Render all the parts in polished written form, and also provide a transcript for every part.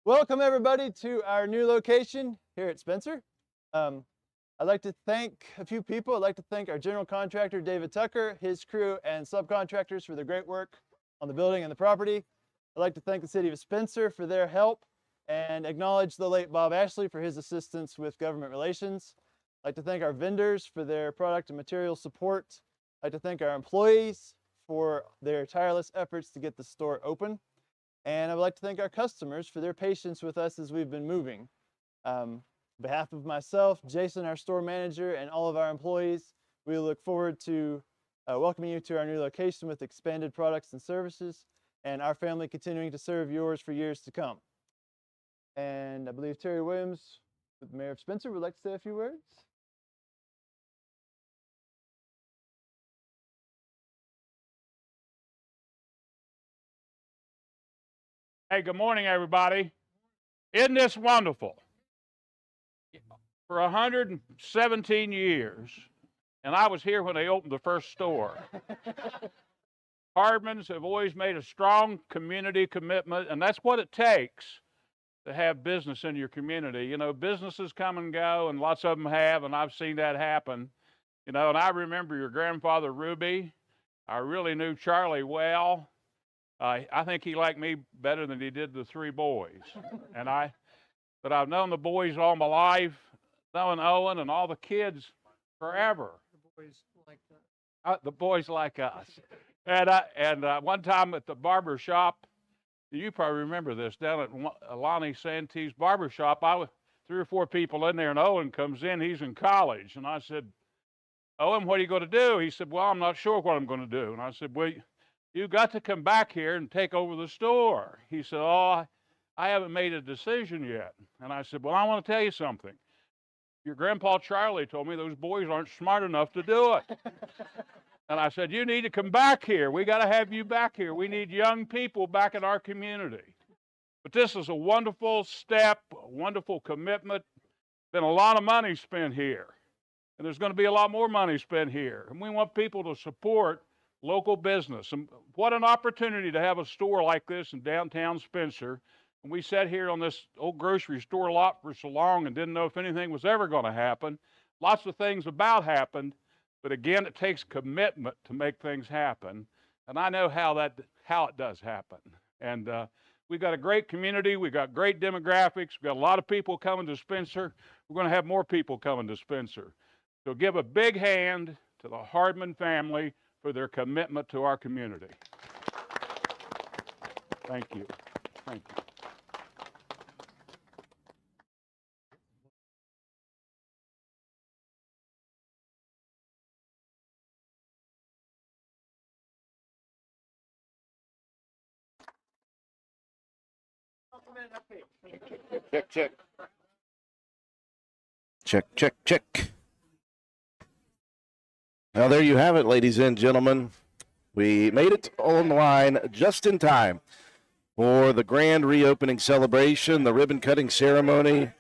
Welcome everybody to our new location here at Spencer. I'd like to thank a few people. I'd like to thank our general contractor, David Tucker, his crew, and subcontractors for their great work on the building and the property. I'd like to thank the city of Spencer for their help and acknowledge the late Bob Ashley for his assistance with government relations. I'd like to thank our vendors for their product and material support. I'd like to thank our employees for their tireless efforts to get the store open. And I would like to thank our customers for their patience with us as we've been moving. On behalf of myself, Jason, our store manager, and all of our employees, we look forward to welcoming you to our new location with expanded products and services, and our family continuing to serve yours for years to come. And I believe Terry Williams, the mayor of Spencer, would like to say a few words. Hey, good morning, everybody. Isn't this wonderful? For 117 years, and I was here when they opened the first store. Hardmans have always made a strong community commitment, and that's what it takes to have business in your community. You know, businesses come and go, and lots of them have, and I've seen that happen. You know, and I remember your grandfather, Ruby. I really knew Charlie well. I think he liked me better than he did the three boys. But I've known the boys all my life, knowing Owen and all the kids forever. The boys like that. The boys like us. And one time at the barber shop, you probably remember this, down at Lonnie Santee's barber shop, I was 3 or 4 people in there, and Owen comes in, he's in college. And I said, Owen, what are you going to do? He said, well, I'm not sure what I'm going to do. And I said, well, you got to come back here and take over the store. He said, oh, I haven't made a decision yet. And I said, well, I want to tell you something. Your grandpa Charlie told me those boys aren't smart enough to do it. And I said, you need to come back here. We got to have you back here. We need young people back in our community. But this is a wonderful step, a wonderful commitment. Been a lot of money spent here. And there's going to be a lot more money spent here. And we want people to support local business. And what an opportunity to have a store like this in downtown Spencer. And we sat here on this old grocery store lot for so long and didn't know if anything was ever going to happen. Lots of things about happened, but again, it takes commitment to make things happen. And I know how it does happen. And we've got a great community. We've got great demographics. We've got a lot of people coming to Spencer. We're going to have more people coming to Spencer. So give a big hand to the Hardman family for their commitment to our community. Thank you. Thank you. Check, check. Check, check, check. Now, there you have it, ladies and gentlemen. We made it online just in time for the grand reopening celebration, the ribbon-cutting ceremony.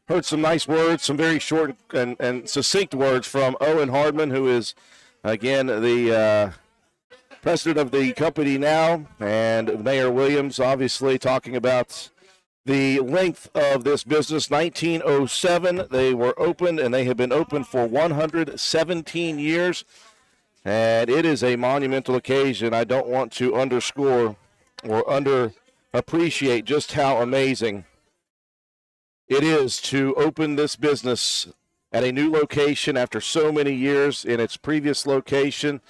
Heard some nice words, some very short and succinct words from Owen Hardman, who is, again, the president of the company now, and Mayor Williams, obviously, talking about the length of this business. 1907, they were opened, and they have been open for 117 years. And it is a monumental occasion. I don't want to underscore or underappreciate just how amazing it is to open this business at a new location after so many years in its previous location.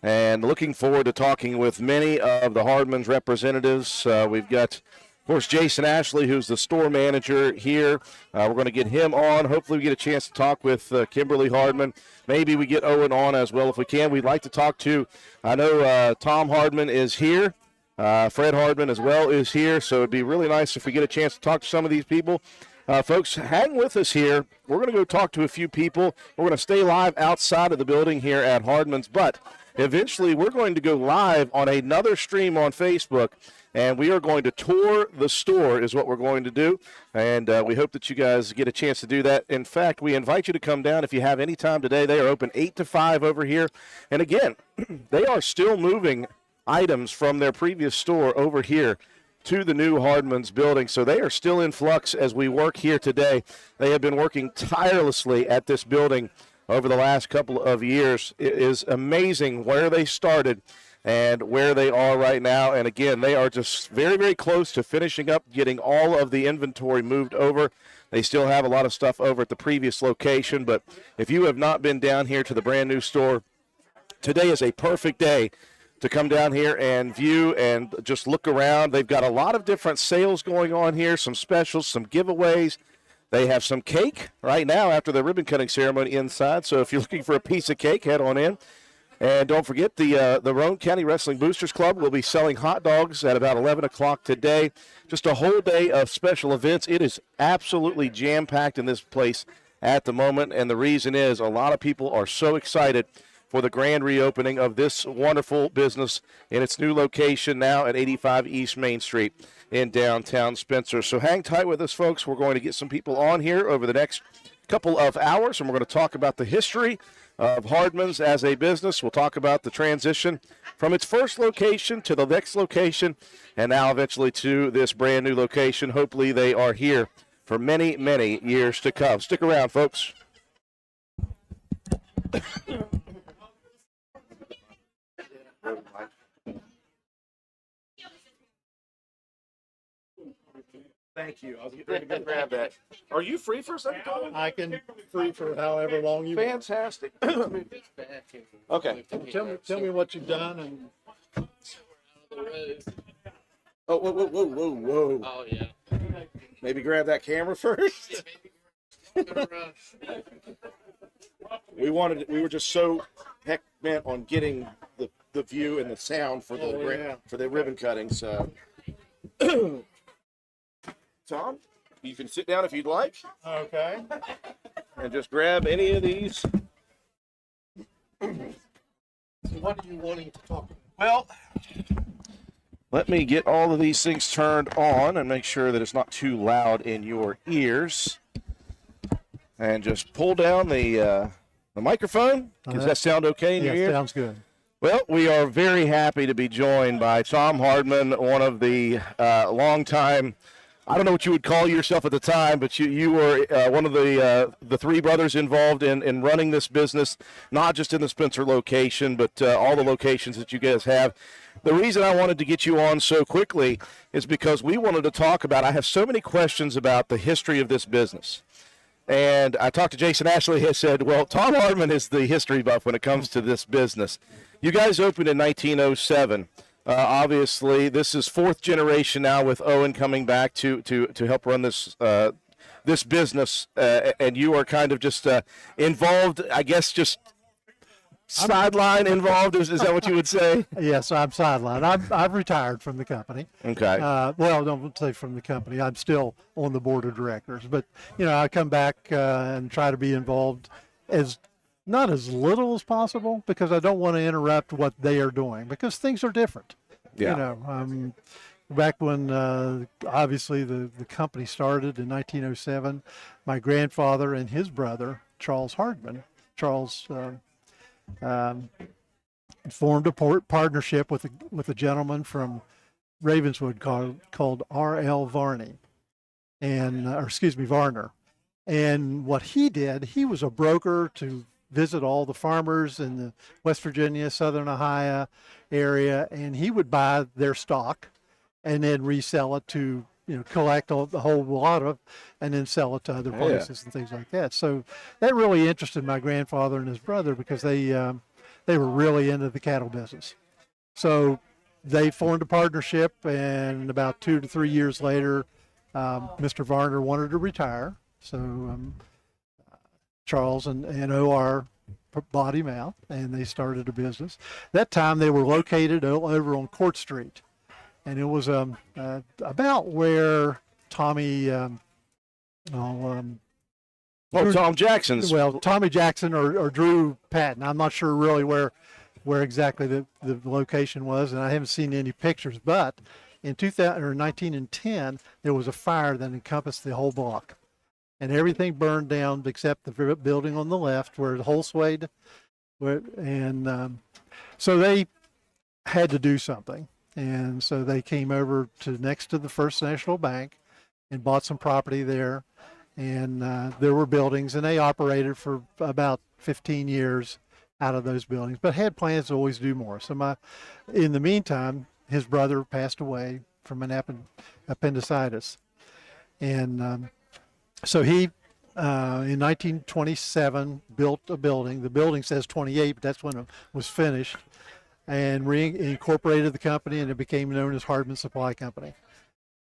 And looking forward to talking with many of the Hardman's representatives. We've got, of course, Jason Ashley, who's the store manager here. We're going to get him on. Hopefully we get a chance to talk with Kimberly Hardman. Maybe we get Owen on as well if we can. We'd like to talk to, I know Tom Hardman is here. Fred Hardman as well is here. So it'd be really nice if we get a chance to talk to some of these people. Folks, hang with us here. We're going to go talk to a few people. We're going to stay live outside of the building here at Hardman's, but eventually we're going to go live on another stream on Facebook, and we are going to tour the store is what we're going to do, and we hope that you guys get a chance to do that. In fact, we invite you to come down if you have any time today. They are open 8 to 5 over here, and again, they are still moving items from their previous store over here to the new Hardman's building. So they are still in flux as we work here today. They have been working tirelessly at this building over the last couple of years. It is amazing where they started and where they are right now. And again, they are just very, very close to finishing up getting all of the inventory moved over. They still have a lot of stuff over at the previous location, but if you have not been down here to the brand new store, today is a perfect day to come down here and view and just look around. They've got a lot of different sales going on here, some specials, some giveaways. They have some cake right now after the ribbon cutting ceremony inside, so if you're looking for a piece of cake, head on in. And don't forget, the Roane County Wrestling Boosters Club will be selling hot dogs at about 11 o'clock today. Just a whole day of special events. It is absolutely jam-packed in this place at the moment, and the reason is a lot of people are so excited for the grand reopening of this wonderful business in its new location now at 85 East Main Street in downtown Spencer. So hang tight with us, folks. We're going to get some people on here over the next couple of hours, and we're going to talk about the history of Hardman's as a business. We'll talk about the transition from its first location to the next location, and now eventually to this brand new location. Hopefully they are here for many, many years to come. Stick around, folks. Thank you. I was getting ready to go grab that. Are you free for a second, Colin? I can free for however long you want. Fantastic. Okay. Tell me what you've done and Oh, whoa. Oh, yeah. Maybe grab that camera first. We were just so heck bent on getting the view and the sound for the ribbon cutting. So, Tom, you can sit down if you'd like, okay. and just grab any of these. So what are you wanting to talk about? Well, let me get all of these things turned on and make sure that it's not too loud in your ears. And just pull down the microphone. Does that sound okay in your ear? Sounds good. Well, we are very happy to be joined by Tom Hardman, one of the longtime, I don't know what you would call yourself at the time, but you were one of the three brothers involved in running this business, not just in the Spencer location, but all the locations that you guys have. The reason I wanted to get you on so quickly is because we wanted to talk about, I have so many questions about the history of this business. And I talked to Jason Ashley, he said, well, Tom Hardman is the history buff when it comes to this business. You guys opened in 1907. Obviously, this is fourth generation now with Owen coming back to help run this this business, and you are kind of just involved, I guess, just sideline involved. Is that what you would say? Yes, I'm sidelined. I've retired from the company. Okay. Well, don't say from the company. I'm still on the board of directors, but I come back and try to be involved not as little as possible, because I don't want to interrupt what they are doing, because things are different. Yeah. Back when obviously the company started in 1907, my grandfather and his brother, Charles Hardman, formed a partnership with a gentleman from Ravenswood called R.L. Varney, Varner. And what he did, he was a broker to visit all the farmers in the West Virginia, Southern Ohio area, and he would buy their stock and then resell it to, collect the whole lot of, and then sell it to other places and things like that. So that really interested my grandfather and his brother, because they were really into the cattle business. So they formed a partnership, and about 2 to 3 years later, Mr. Varner wanted to retire. So Charles and OR bought him out, and they started a business. That time they were located over on Court Street, and it was about where Tommy Tom Jackson's. Well, Tommy Jackson or Drew Patton. I'm not sure really where exactly the location was, and I haven't seen any pictures. But in 1910, there was a fire that encompassed the whole block, and everything burned down except the building on the left where the whole swayed. So they had to do something, And so they came over to next to the First National Bank and bought some property there. And there were buildings, and they operated for about 15 years out of those buildings, but had plans to always do more. So in the meantime, his brother passed away from an appendicitis. And so he, in 1927, built a building. The building says 28, but that's when it was finished, and reincorporated the company, and it became known as Hardman Supply Company.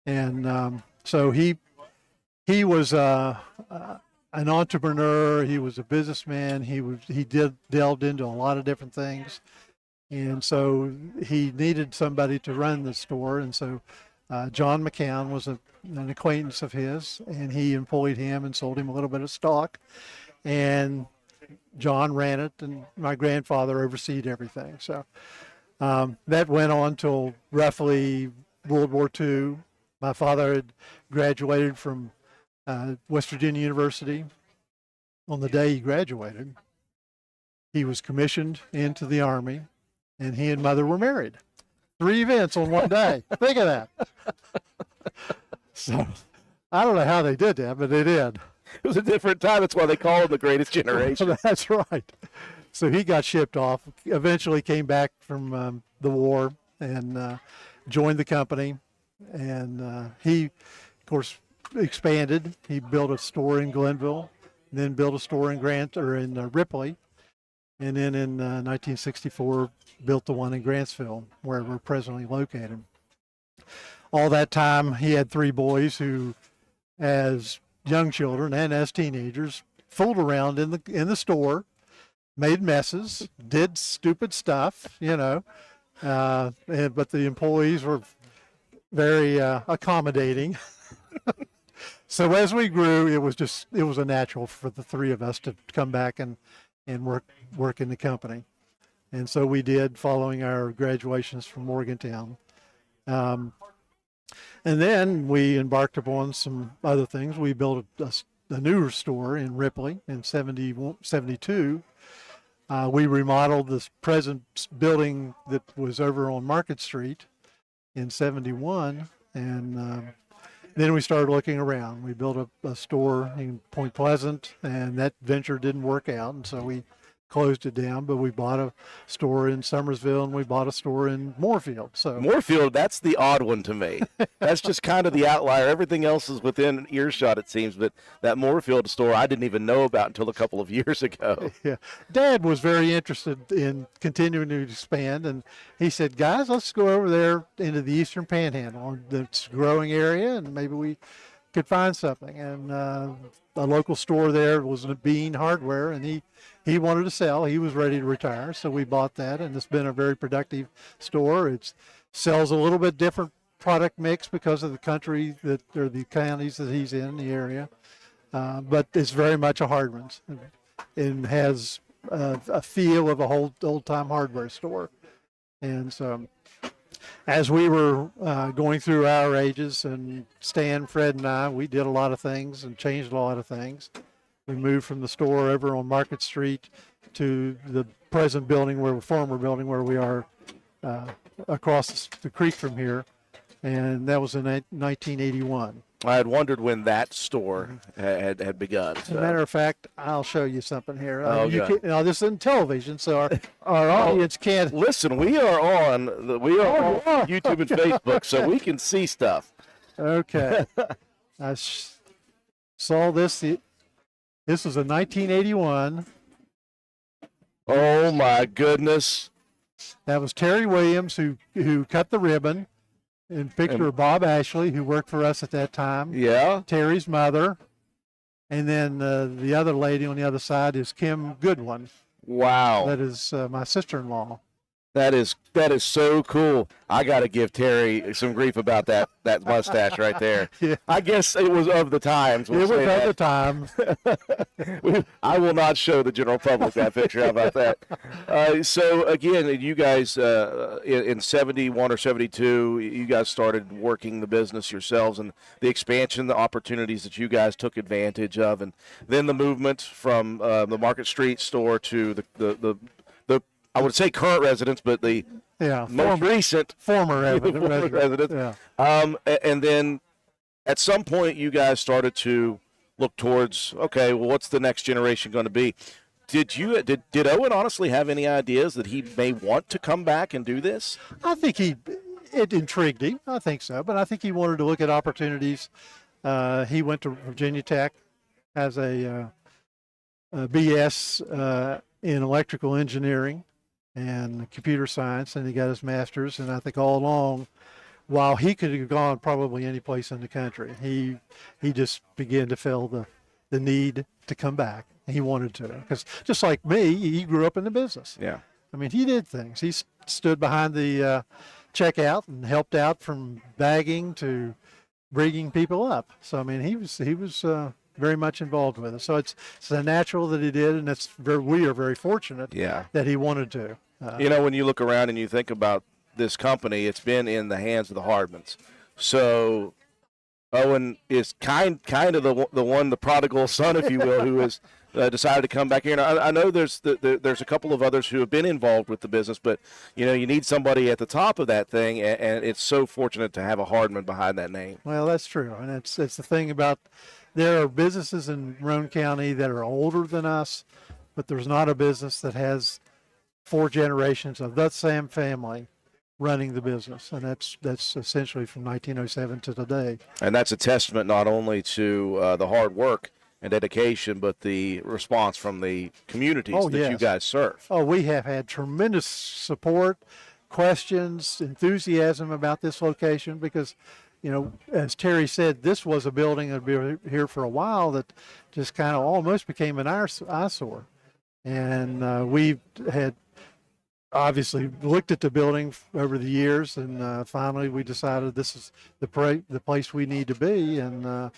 And so he was an entrepreneur. He was a businessman. He delved into a lot of different things, and so he needed somebody to run the store. And so John McCown was an acquaintance of his, and he employed him and sold him a little bit of stock. And John ran it, and my grandfather overseed everything. So that went on till roughly World War II. My father had graduated from West Virginia University. On the day he graduated, he was commissioned into the Army, and he and Mother were married. 3 events on one day. Think of that. So I don't know how they did that, but they did. It was a different time. That's why they call him the greatest generation. That's right. So he got shipped off, eventually came back from the war and joined the company. And he, of course, expanded. He built a store in Glenville, then built a store in Ripley, and then in 1964 built the one in Grantsville, where we're presently located. All that time, he had 3 boys who, as young children and as teenagers, fooled around in the store, made messes, did stupid stuff, but the employees were very accommodating. So as we grew, it was a natural for the 3 of us to come back and work in the company. And so we did, following our graduations from Morgantown. And then we embarked upon some other things. We built a newer store in Ripley in 72. We remodeled this present building that was over on Market Street in 71. And then we started looking around. We built a store in Point Pleasant, and that venture didn't work out, and so we closed it down. But we bought a store in Summersville, and we bought a store in Moorfield. So Moorfield, that's the odd one to me. That's just kind of the outlier. Everything else is within earshot, it seems. But that Moorfield store, I didn't even know about until a couple of years ago. Yeah, Dad was very interested in continuing to expand, and he said, "Guys, let's go over there into the Eastern Panhandle. It's a growing area, and maybe we could find something." And a local store there was Bean Hardware, and he wanted to sell. He was ready to retire, so we bought that, and it's been a very productive store. It sells a little bit different product mix because of the country or the counties that he's in the area, but it's very much a Hardman's, and has a feel of a whole old-time hardware store. And so as we were going through our ages, and Stan, Fred, and I, we did a lot of things and changed a lot of things. We moved from the store over on Market Street to the present building, former building where we are across the creek from here, and that was in 1981. I had wondered when that store had begun. As a matter of fact, I'll show you something here. Okay. This isn't television, so our audience can't. Listen, we are on YouTube and Facebook, so we can see stuff. Okay. I saw this. This was a 1981. Oh my goodness! That was Terry Williams who cut the ribbon. In picture of Bob Ashley, who worked for us at that time. Yeah. Terry's mother. And then the other lady on the other side is Kim Goodwin. Wow. That is my sister-in-law. That is so cool. I got to give Terry some grief about that mustache right there. Yeah. I guess it was of the times. It was of the times. I will not show the general public that picture. How about that? So again, you guys in 71 or 72, you guys started working the business yourselves, and the expansion, the opportunities that you guys took advantage of, and then the movement from the Market Street store to the I would say current residents, but the Yeah, most recent former former resident. Yeah. And then at some point, you guys started to look towards, okay, well, what's the next generation going to be? Did Owen honestly have any ideas that he may want to come back and do this? I think it intrigued him. I think so, but I think he wanted to look at opportunities. He went to Virginia Tech as a BS in electrical engineering and computer science, and he got his master's. And I think all along, while he could have gone probably any place in the country, he just began to feel the need to come back. He wanted to, because just like me, he grew up in the business. Yeah. I mean, he did things. He stood behind the checkout and helped out from bagging to bringing people up. So I mean, he was very much involved with it. So it's a natural that he did, and we are very fortunate that he wanted to. When you look around and you think about this company, it's been in the hands of the Hardmans. So Owen is kind of the prodigal son, if you will, who has decided to come back here. And I know there's a couple of others who have been involved with the business, but you need somebody at the top of that thing, and it's so fortunate to have a Hardman behind that name. Well, that's true, and it's the thing about there are businesses in Roane County that are older than us, but there's not a business that has 4 generations of the same family running the business, and that's essentially from 1907 to today. And that's a testament not only to the hard work and dedication, but the response from the communities that you guys serve. Oh, we have had tremendous support, questions, enthusiasm about this location because, as Terry said, this was a building that had been here for a while that just kind of almost became an eyesore. And we had obviously looked at the building over the years, and finally we decided this is the place we need to be, and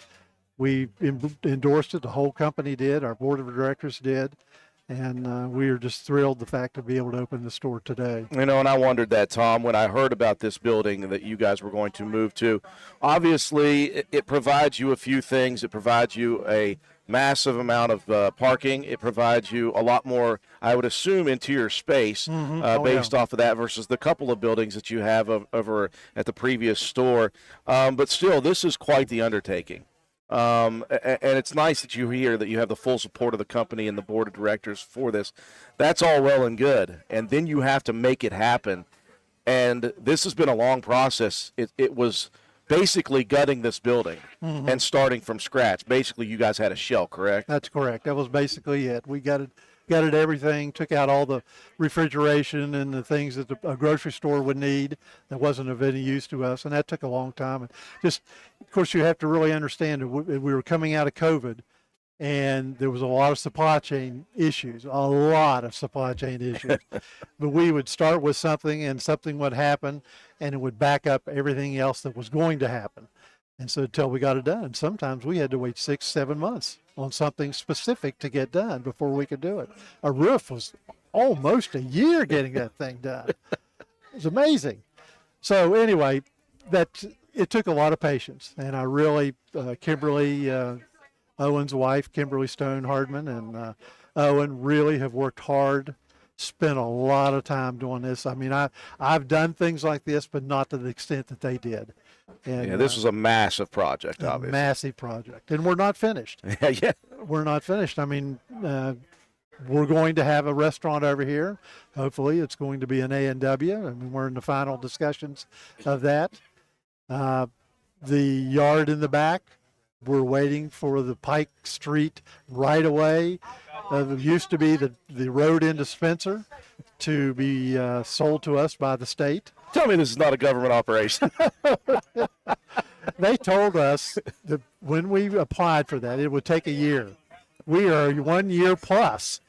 we endorsed it. The whole company did. Our board of directors did. And we are just thrilled the fact to be able to open the store today. And I wondered that, Tom, when I heard about this building that you guys were going to move to. Obviously, it provides you a few things. It provides you a massive amount of parking. It provides you a lot more, I would assume, interior space based off of that versus the couple of buildings that you have over at the previous store. But still, this is quite the undertaking. And it's nice that you hear that you have the full support of the company and the board of directors for this. That's all well and good. And then you have to make it happen. And this has been a long process. It was basically gutting this building and starting from scratch. Basically, you guys had a shell, correct? That's correct. That was basically it. We gutted everything, took out all the refrigeration and the things that a grocery store would need that wasn't of any use to us, and that took a long time. And just, of course, you have to really understand that we were coming out of COVID, and there was a lot of supply chain issues, But we would start with something, and something would happen, and it would back up everything else that was going to happen. And so until we got it done, sometimes we had to wait 6-7 months on something specific to get done before we could do it. A roof was almost a year getting that thing done. It was amazing. So anyway, it took a lot of patience, and I really, Kimberly, Owen's wife, Kimberly Stone Hardman, and Owen really have worked hard, spent a lot of time doing this. I mean, I've done things like this, but not to the extent that they did. And, this was a massive project, obviously. Massive project. And we're not finished. Yeah. We're not finished. I mean, we're going to have a restaurant over here. Hopefully it's going to be an A&W. I mean, we're in the final discussions of that. The yard in the back, we're waiting for the Pike Street right away. It used to be the road into Spencer to be sold to us by the state. Tell me this is not a government operation. They told us that when we applied for that, it would take a year. We are 1 year plus,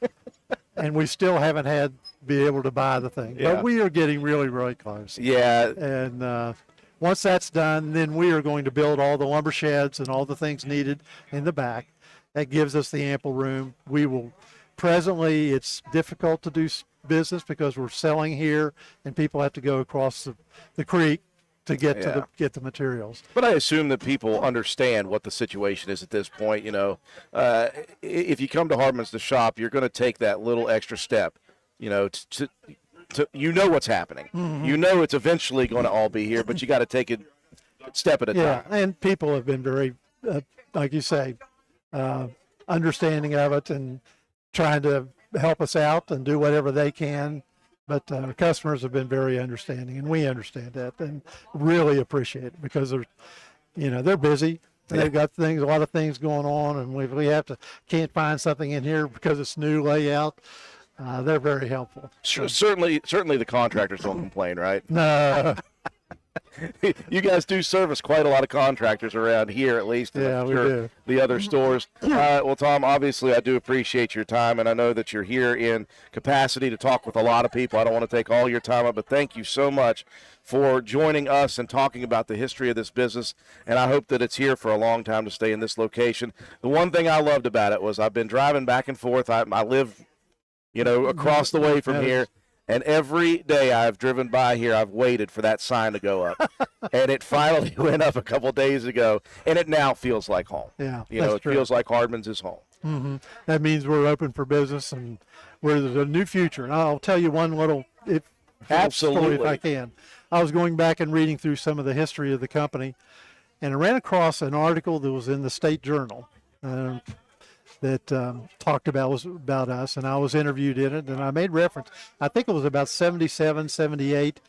and we still haven't be able to buy the thing. Yeah. But we are getting really, really close. Yeah. And once that's done, then we are going to build all the lumber sheds and all the things needed in the back. That gives us the ample room. Presently, it's difficult to do business because we're selling here, and people have to go across the creek to get get the materials. But I assume that people understand what the situation is at this point. If you come to Hardman's to shop, you're going to take that little extra step, to you know what's happening. You know it's eventually going to all be here, but you got to take it step at a Yeah, time. and people have been very, like you say, understanding of it and trying to help us out and do whatever they can. But our customers have been very understanding, and we understand that and really appreciate it because they're busy. They've got a lot of things going on, and we can't find something in here because it's new layout. They're very helpful. Certainly the contractors don't complain, right? No. You guys do service quite a lot of contractors around here, at least. Yeah, we do. The other stores. Well, Tom, obviously I do appreciate your time, and I know that you're here in capacity to talk with a lot of people. I don't want to take all your time up, but thank you so much for joining us and talking about the history of this business, and I hope that it's here for a long time to stay in this location. The one thing I loved about it was I've been driving back and forth. I live, across the way from here. And every day I've driven by here, I've waited for that sign to go up. And it finally went up a couple days ago, and it now feels like home. Yeah, it feels like Hardman's is home. Mm-hmm. That means we're open for business, and there's a new future. And I'll tell you one little story if I can. I was going back and reading through some of the history of the company, and I ran across an article that was in the State Journal. That talked about us, and I was interviewed in it, and I made reference. I think it was about 77, 78,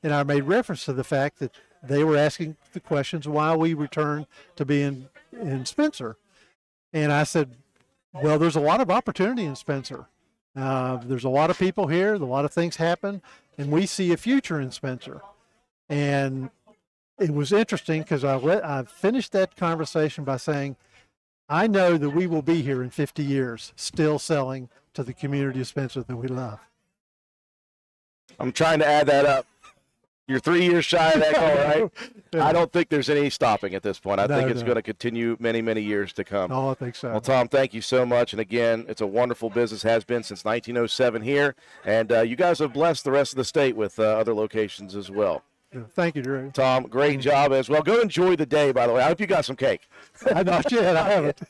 and I made reference to the fact that they were asking the questions why we returned to being in Spencer. And I said, well, there's a lot of opportunity in Spencer. There's a lot of people here, a lot of things happen, and we see a future in Spencer. And it was interesting because I finished that conversation by saying, I know that we will be here in 50 years still selling to the community of Spencer that we love. I'm trying to add that up. You're 3 years shy of that goal, right? Yeah. I don't think there's any stopping at this point. I think it's going to continue many, many years to come. Oh, I think so. Well, Tom, thank you so much. And again, it's a wonderful business, has been since 1907 here. And you guys have blessed the rest of the state with other locations as well. Thank you, Drew. Tom, great job as well. Go enjoy the day, by the way. I hope you got some cake. Not yet. I haven't.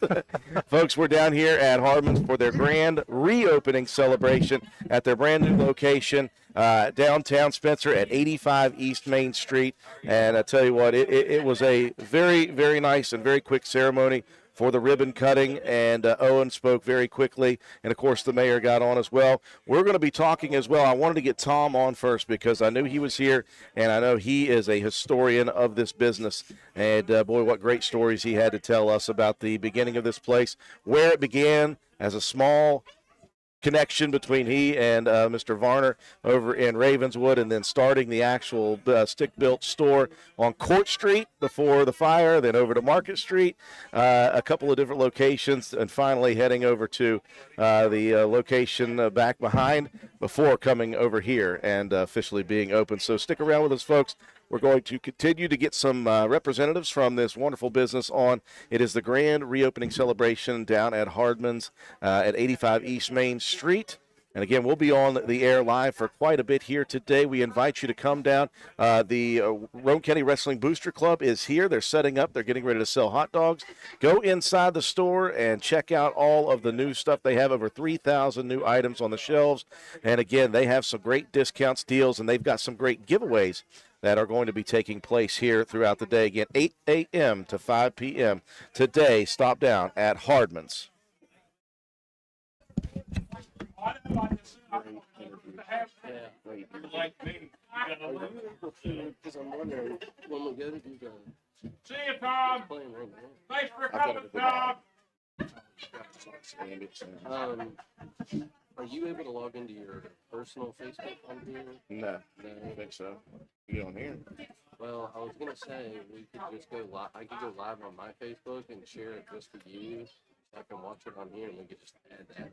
Folks, we're down here at Hardman's for their grand reopening celebration at their brand new location, downtown Spencer at 85 East Main Street. And I tell you what, it was a very, very nice and very quick ceremony for the ribbon cutting, and Owen spoke very quickly, and of course the mayor got on as well. We're going to be talking as well. I wanted to get Tom on first because I knew he was here, and I know he is a historian of this business, and boy, what great stories he had to tell us about the beginning of this place, where it began as a small connection between he and Mr. Varner over in Ravenswood, and then starting the actual stick-built store on Court Street before the fire, then over to Market Street, a couple of different locations, and finally heading over to the location back behind before coming over here and officially being open. So stick around with us, folks. We're going to continue to get some representatives from this wonderful business on. It is the grand reopening celebration down at Hardman's at 85 East Main Street. And again, we'll be on the air live for quite a bit here today. We invite you to come down. The Roane County Wrestling Booster Club is here. They're setting up. They're getting ready to sell hot dogs. Go inside the store and check out all of the new stuff. They have over 3,000 new items on the shelves. And again, they have some great discounts, deals, and they've got some great giveaways that are going to be taking place here throughout the day. Again, 8 a.m. to 5 p.m. today. Stop down at Hardman's. See you, Tom. Thanks for coming, Tom. Are you able to log into your personal Facebook on here? No, I don't think so. You on here? Well, I was gonna say we could just go live. I could go live on my Facebook and share it just for you. So I can watch it on here, and we could just add that.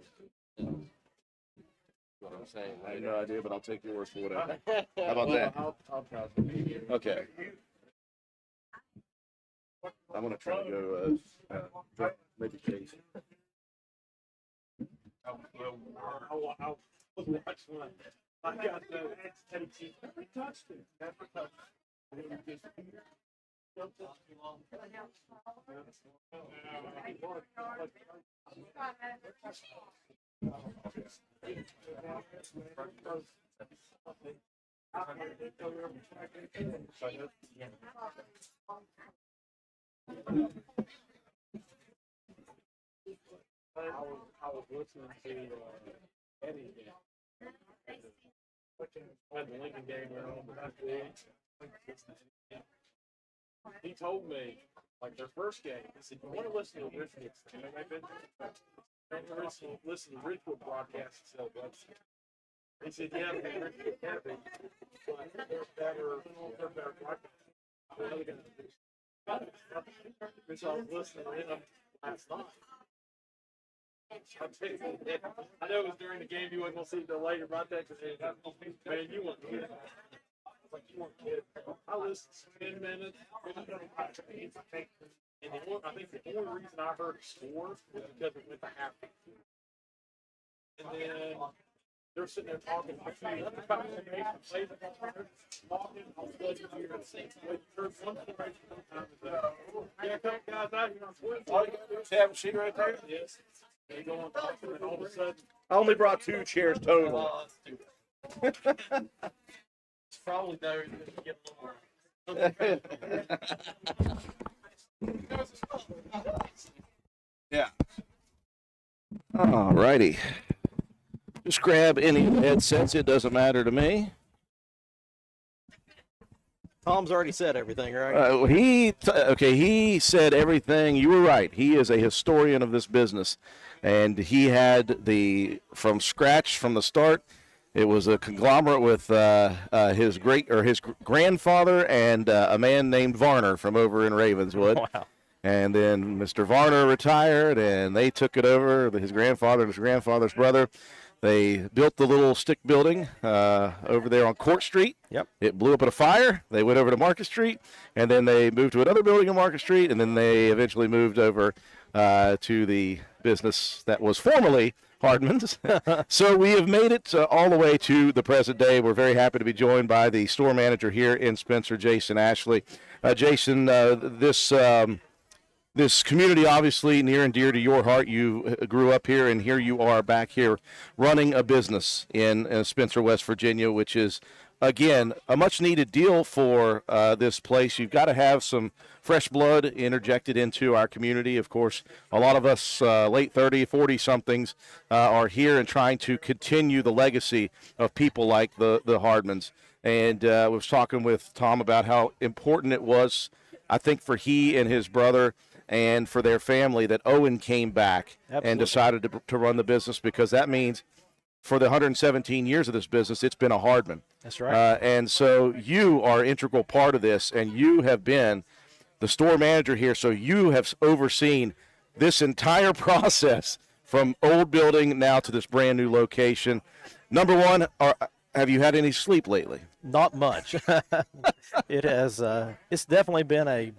What I'm saying. I have no idea, but I'll take your word for whatever. How about that? I'll try something. Okay. I'm going to try to go maybe Casey. I'll watch one. I got the XTT. Never touched it. Never touched it. I was listening to Eddie when the Lincoln game went on, but he told me, like their first game, he said, you want to listen to Richmond? Listen to Richmond broadcasts. He said, yeah, Richmond can be, but they're better broadcasts. So I was listening to him last night. I know it was during the game. You wasn't gonna see it till later about that because man, you weren't kidding. Like you weren't kidding. I listened 10 minutes. And I think the only reason I heard it score was because it went to half. And then they're sitting there talking. Yeah, a couple guys out here on Twitter. All you gotta do is have a sheet right there. Yes. They go on talking, and all of a sudden, I only brought 2 chairs total. it's probably better to get a little more. Yeah. All righty. Just grab any headsets. It doesn't matter to me. Tom's already said everything, right? He said everything. You were right. He is a historian of this business, and he had from scratch from the start. It was a conglomerate with his grandfather and a man named Varner from over in Ravenswood. Wow. And then Mr. Varner retired, and they took it over. His grandfather and his grandfather's brother. They built the little stick building over there on Court Street. Yep. It blew up in a fire. They went over to Market Street, and then they moved to another building on Market Street, and then they eventually moved over to the business that was formerly Hardman's. So we have made it all the way to the present day. We're very happy to be joined by the store manager here in Spencer, Jason Ashley. Jason, this community, obviously near and dear to your heart. You grew up here, and here you are back here running a business in Spencer, West Virginia, which is, again, a much-needed deal for this place. You've got to have some fresh blood interjected into our community. Of course, a lot of us late 30, 40-somethings are here and trying to continue the legacy of people like the Hardmans. And I was talking with Tom about how important it was, I think, for he and his brother and for their family that Owen came back and decided to run the business, because that means for the 117 years of this business, it's been a Hardman. That's right. And so you are an integral part of this, and you have been the store manager here, so you have overseen this entire process from old building now to this brand new location. Number one, have you had any sleep lately? Not much. It has. It's definitely been a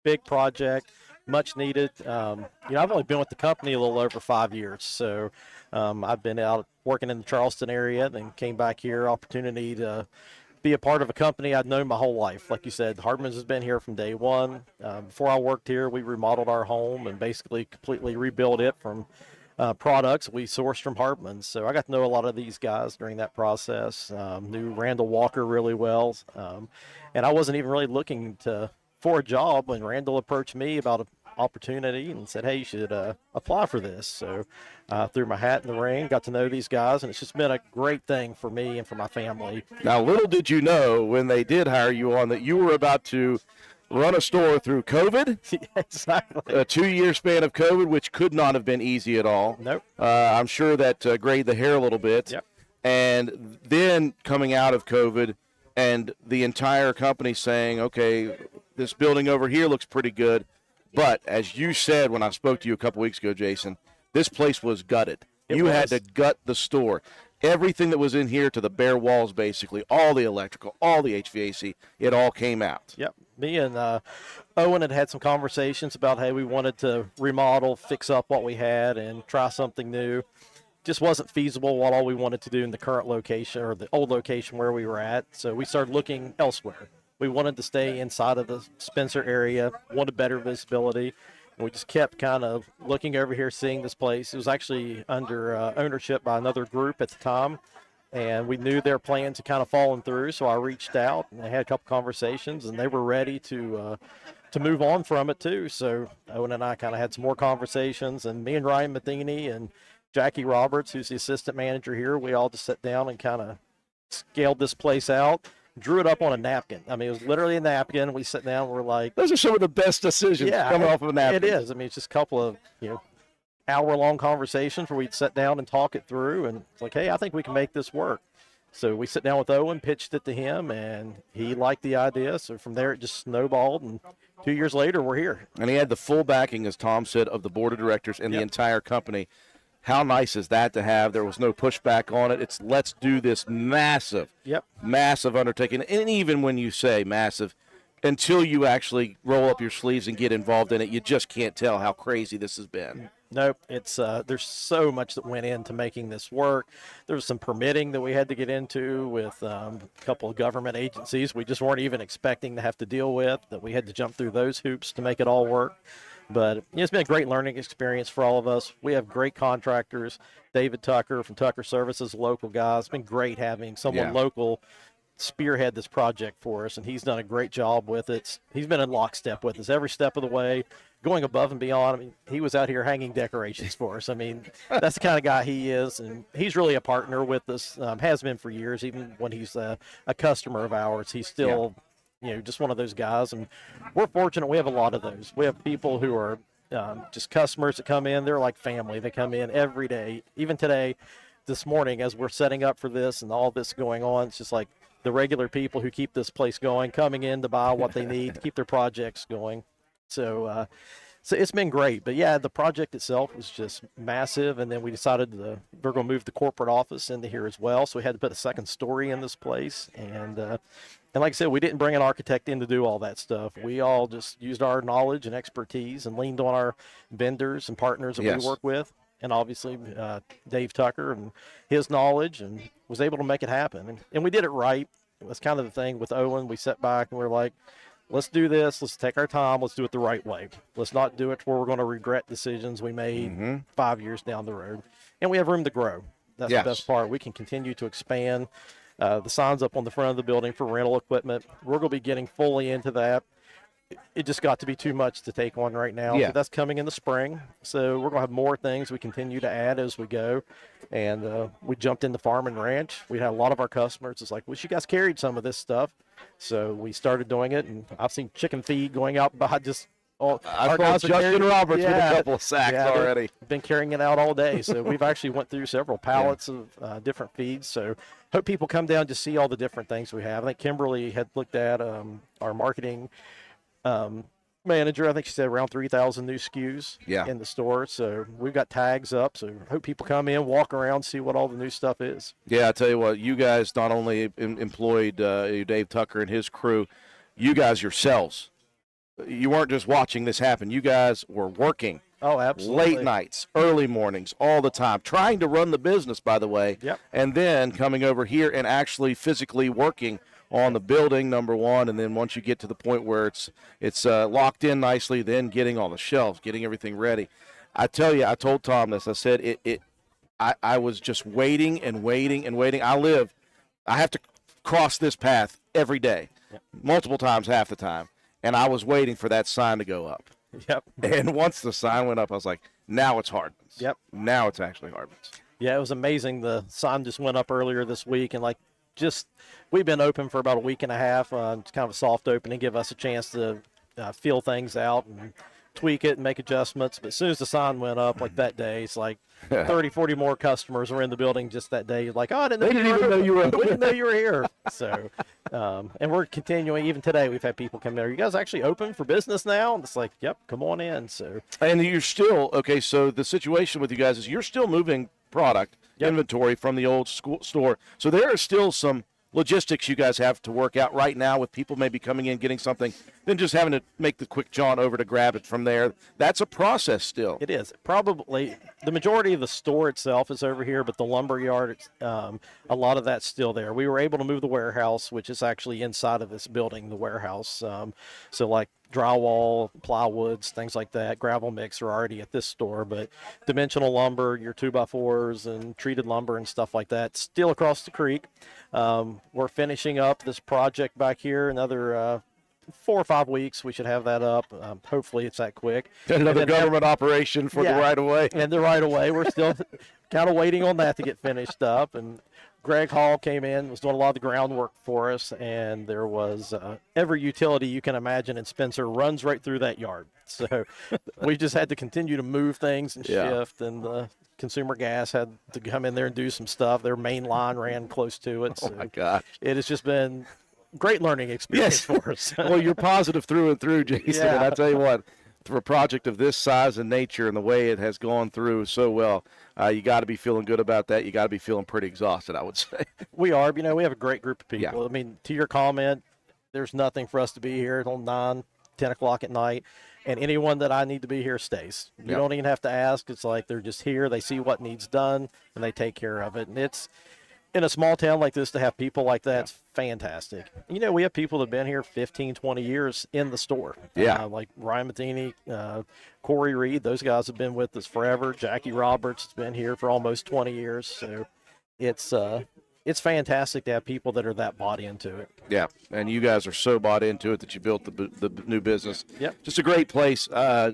big project, much needed. I've only been with the company a little over 5 years, so I've been out working in the Charleston area, then came back here, opportunity to be a part of a company I'd known my whole life. Like you said, Hardman's has been here from day one. Before I worked here, we remodeled our home and basically completely rebuilt it from products we sourced from Hardman's. So I got to know a lot of these guys during that process. Knew Randall Walker really well, and I wasn't even really looking for a job when Randall approached me about an opportunity and said, hey, you should apply for this. So I threw my hat in the ring, got to know these guys, and it's just been a great thing for me and for my family. Now, little did you know when they did hire you on that you were about to run a store through COVID. Exactly. A 2-year span of COVID, which could not have been easy at all. Nope. I'm sure that grayed the hair a little bit. Yep. And then coming out of COVID and the entire company saying, okay, this building over here looks pretty good. But as you said when I spoke to you a couple weeks ago, Jason, this place was gutted. You had to gut the store. Everything that was in here to the bare walls, basically, all the electrical, all the HVAC, it all came out. Yep. Me and Owen had some conversations about, hey, we wanted to remodel, fix up what we had, and try something new. Just wasn't feasible what all we wanted to do in the current location or the old location where we were at. So we started looking elsewhere. We wanted to stay inside of the Spencer area, wanted better visibility. And we just kept kind of looking over here, seeing this place. It was actually under ownership by another group at the time, and we knew their plans had kind of fallen through. So I reached out and I had a couple conversations, and they were ready to move on from it too. So Owen and I kind of had some more conversations, and me and Ryan Matheny and Jackie Roberts, who's the assistant manager here, we all just sat down and kind of scaled this place out, drew it up on a napkin. I mean, it was literally a napkin. We sat down and we're like, Those are some of the best decisions coming off of a napkin. it is. I mean, it's just a couple of, hour-long conversations where we'd sit down and talk it through, and it's like, hey, I think we can make this work. So we sit down with Owen, pitched it to him, and he liked the idea. So from there, it just snowballed, and 2 years later, we're here. And he had the full backing, as Tom said, of the board of directors and the entire company. How nice is that to have? There was no pushback on it. It's let's do this massive undertaking. And even when you say massive, until you actually roll up your sleeves and get involved in it, you just can't tell how crazy this has been. Nope, it's there's so much that went into making this work. There was some permitting that we had to get into with a couple of government agencies we just weren't even expecting to have to deal with, that we had to jump through those hoops to make it all work. But it's been a great learning experience for all of us. We have great contractors. David Tucker from Tucker Services, local guy. It's been great having someone local spearhead this project for us, and he's done a great job with it. He's been in lockstep with us every step of the way, going above and beyond. I mean, he was out here hanging decorations for us. I mean, that's the kind of guy he is, and he's really a partner with us, has been for years. Even when he's a customer of ours, he's still just one of those guys, and we're fortunate we have a lot of those. We have people who are just customers that come in. They're like family. They come in every day. Even today, this morning, as we're setting up for this and all this going on, it's just like the regular people who keep this place going, coming in to buy what they need to keep their projects going. So it's been great. But yeah, the project itself was just massive, and then we decided we're going to move the corporate office into here as well. So we had to put a second story in this place, and like I said, we didn't bring an architect in to do all that stuff. We all just used our knowledge and expertise and leaned on our vendors and partners that we work with, and obviously Dave Tucker and his knowledge, and was able to make it happen. And we did it right. It was kind of the thing with Owen. We sat back and we were like, let's do this. Let's take our time. Let's do it the right way. Let's not do it where we're going to regret decisions we made 5 years down the road. And we have room to grow. That's the best part. We can continue to expand. The signs up on the front of the building for rental equipment, we're going to be getting fully into that. It just got to be too much to take on right now. Yeah. But that's coming in the spring. So we're going to have more things we continue to add as we go. And we jumped into farm and ranch. We had a lot of our customers. It's like, wish you guys carried some of this stuff. So we started doing it. And I've seen chicken feed going out by just all I saw Justin Roberts with a couple of sacks already. Been carrying it out all day. So we've actually went through several pallets of different feeds. So hope people come down to see all the different things we have. I think Kimberly had looked at our marketing manager. I think she said around 3,000 new SKUs in the store. So we've got tags up. So hope people come in, walk around, see what all the new stuff is. Yeah, I tell you what, you guys not only employed Dave Tucker and his crew, you guys yourselves, you weren't just watching this happen. You guys were working. Oh, absolutely. Late nights, early mornings, all the time, trying to run the business, by the way. Yep. And then coming over here and actually physically working on the building, number one, and then once you get to the point where it's locked in nicely, then getting all the shelves, getting everything ready. I tell you, I told Tom this. I said I was just waiting and waiting and waiting. I have to cross this path every day, multiple times, half the time, and I was waiting for that sign to go up. Yep. And once the sign went up, I was like, now it's Hardman's. Yep. Now it's actually Hardman's. Yeah, it was amazing. The sign just went up earlier this week, and we've been open for about a week and a half. It's kind of a soft opening, give us a chance to feel things out and tweak it and make adjustments. But as soon as the sign went up, like that day, it's like 30, 40 more customers were in the building just that day. Like, oh, I didn't know you were here. So, and we're continuing. Even today, we've had people come there. Are you guys actually open for business now? And it's like, yep, come on in. So, and you're still okay. So the situation with you guys is you're still moving product inventory from the old store. So there are still some logistics you guys have to work out right now with people maybe coming in, getting something, then just having to make the quick jaunt over to grab it from there. That's a process still. It is. Probably the majority of the store itself is over here, but the lumber yard, a lot of that's still there. We were able to move the warehouse, which is actually inside of this building, the warehouse. So like drywall, plywoods, things like that. Gravel mix are already at this store, but dimensional lumber, your 2x4s and treated lumber and stuff like that, still across the creek. We're finishing up this project back here. Another 4 or 5 weeks, we should have that up. Hopefully, it's that quick. Another government operation for the right of way. And the right of way, we're still kind of waiting on that to get finished up. And Greg Hall came in, was doing a lot of the groundwork for us, and there was every utility you can imagine in Spencer runs right through that yard. So we just had to continue to move things and shift, and the consumer gas had to come in there and do some stuff. Their main line ran close to it. Oh, my gosh. It has just been great learning experience for us. Well, you're positive through and through, Jason. And I tell you what, for a project of this size and nature and the way it has gone through so well, you got to be feeling good about that. You got to be feeling pretty exhausted, I would say. We are. You know, we have a great group of people. Yeah. I mean, to your comment, there's nothing for us to be here until 9, 10 o'clock at night. And anyone that I need to be here stays. You don't even have to ask. It's like they're just here. They see what needs done, and they take care of it. And it's, in a small town like this, to have people like that's fantastic. You know, we have people that have been here 15, 20 years in the store. Like Ryan Matheny, Corey Reed, those guys have been with us forever. Jackie Roberts has been here for almost 20 years. So it's fantastic to have people that are that bought into it. Yeah, and you guys are so bought into it that you built the new business. Yep. Just a great place,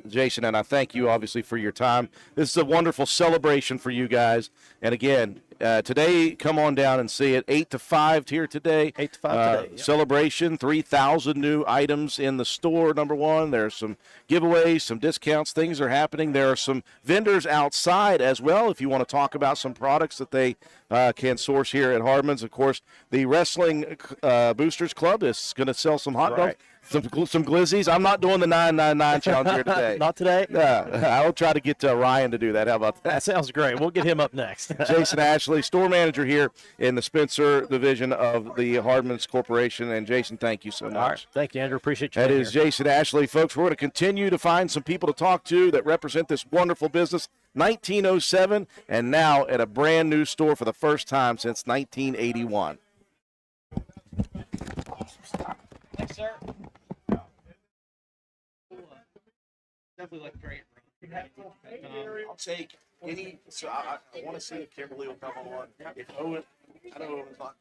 Jason, and I thank you, obviously, for your time. This is a wonderful celebration for you guys. And, again, today, come on down and see it. 8 to 5 here today. 8 to 5 today. Yep. Celebration, 3,000 new items in the store, number one. There's some giveaways, some discounts. Things are happening. There are some vendors outside as well if you want to talk about some products that they can source here at Hardman's. Of course, the Wrestling Boosters Club is going to sell some hot dogs. Some glizzies. I'm not doing the 999 challenge here today. Not today? I'll try to get Ryan to do that. How about that? That sounds great. We'll get him up next. Jason Ashley, store manager here in the Spencer division of the Hardman's Corporation. And, Jason, thank you so much. All right. Thank you, Andrew. Appreciate you. That being is here. Jason Ashley. Folks, we're going to continue to find some people to talk to that represent this wonderful business. 1907, and now at a brand new store for the first time since 1981. Thanks, sir. Definitely look great. I'll take any. So I want to see if Kimberly will come on. If Owen, I know Owen's not.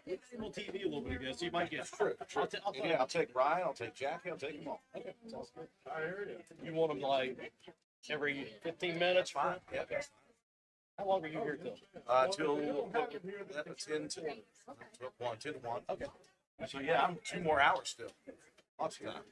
Little TV a little bit ago, so you might get. True. I'll take Ryan. I'll take Jackie. I'll take them all. Okay, sounds good. You want them like every 15 minutes? Fine. Yeah. How long are you here till? Till 10 to 1. 10 to 1. Okay. So yeah, I'm 2 more hours still. Lots of time.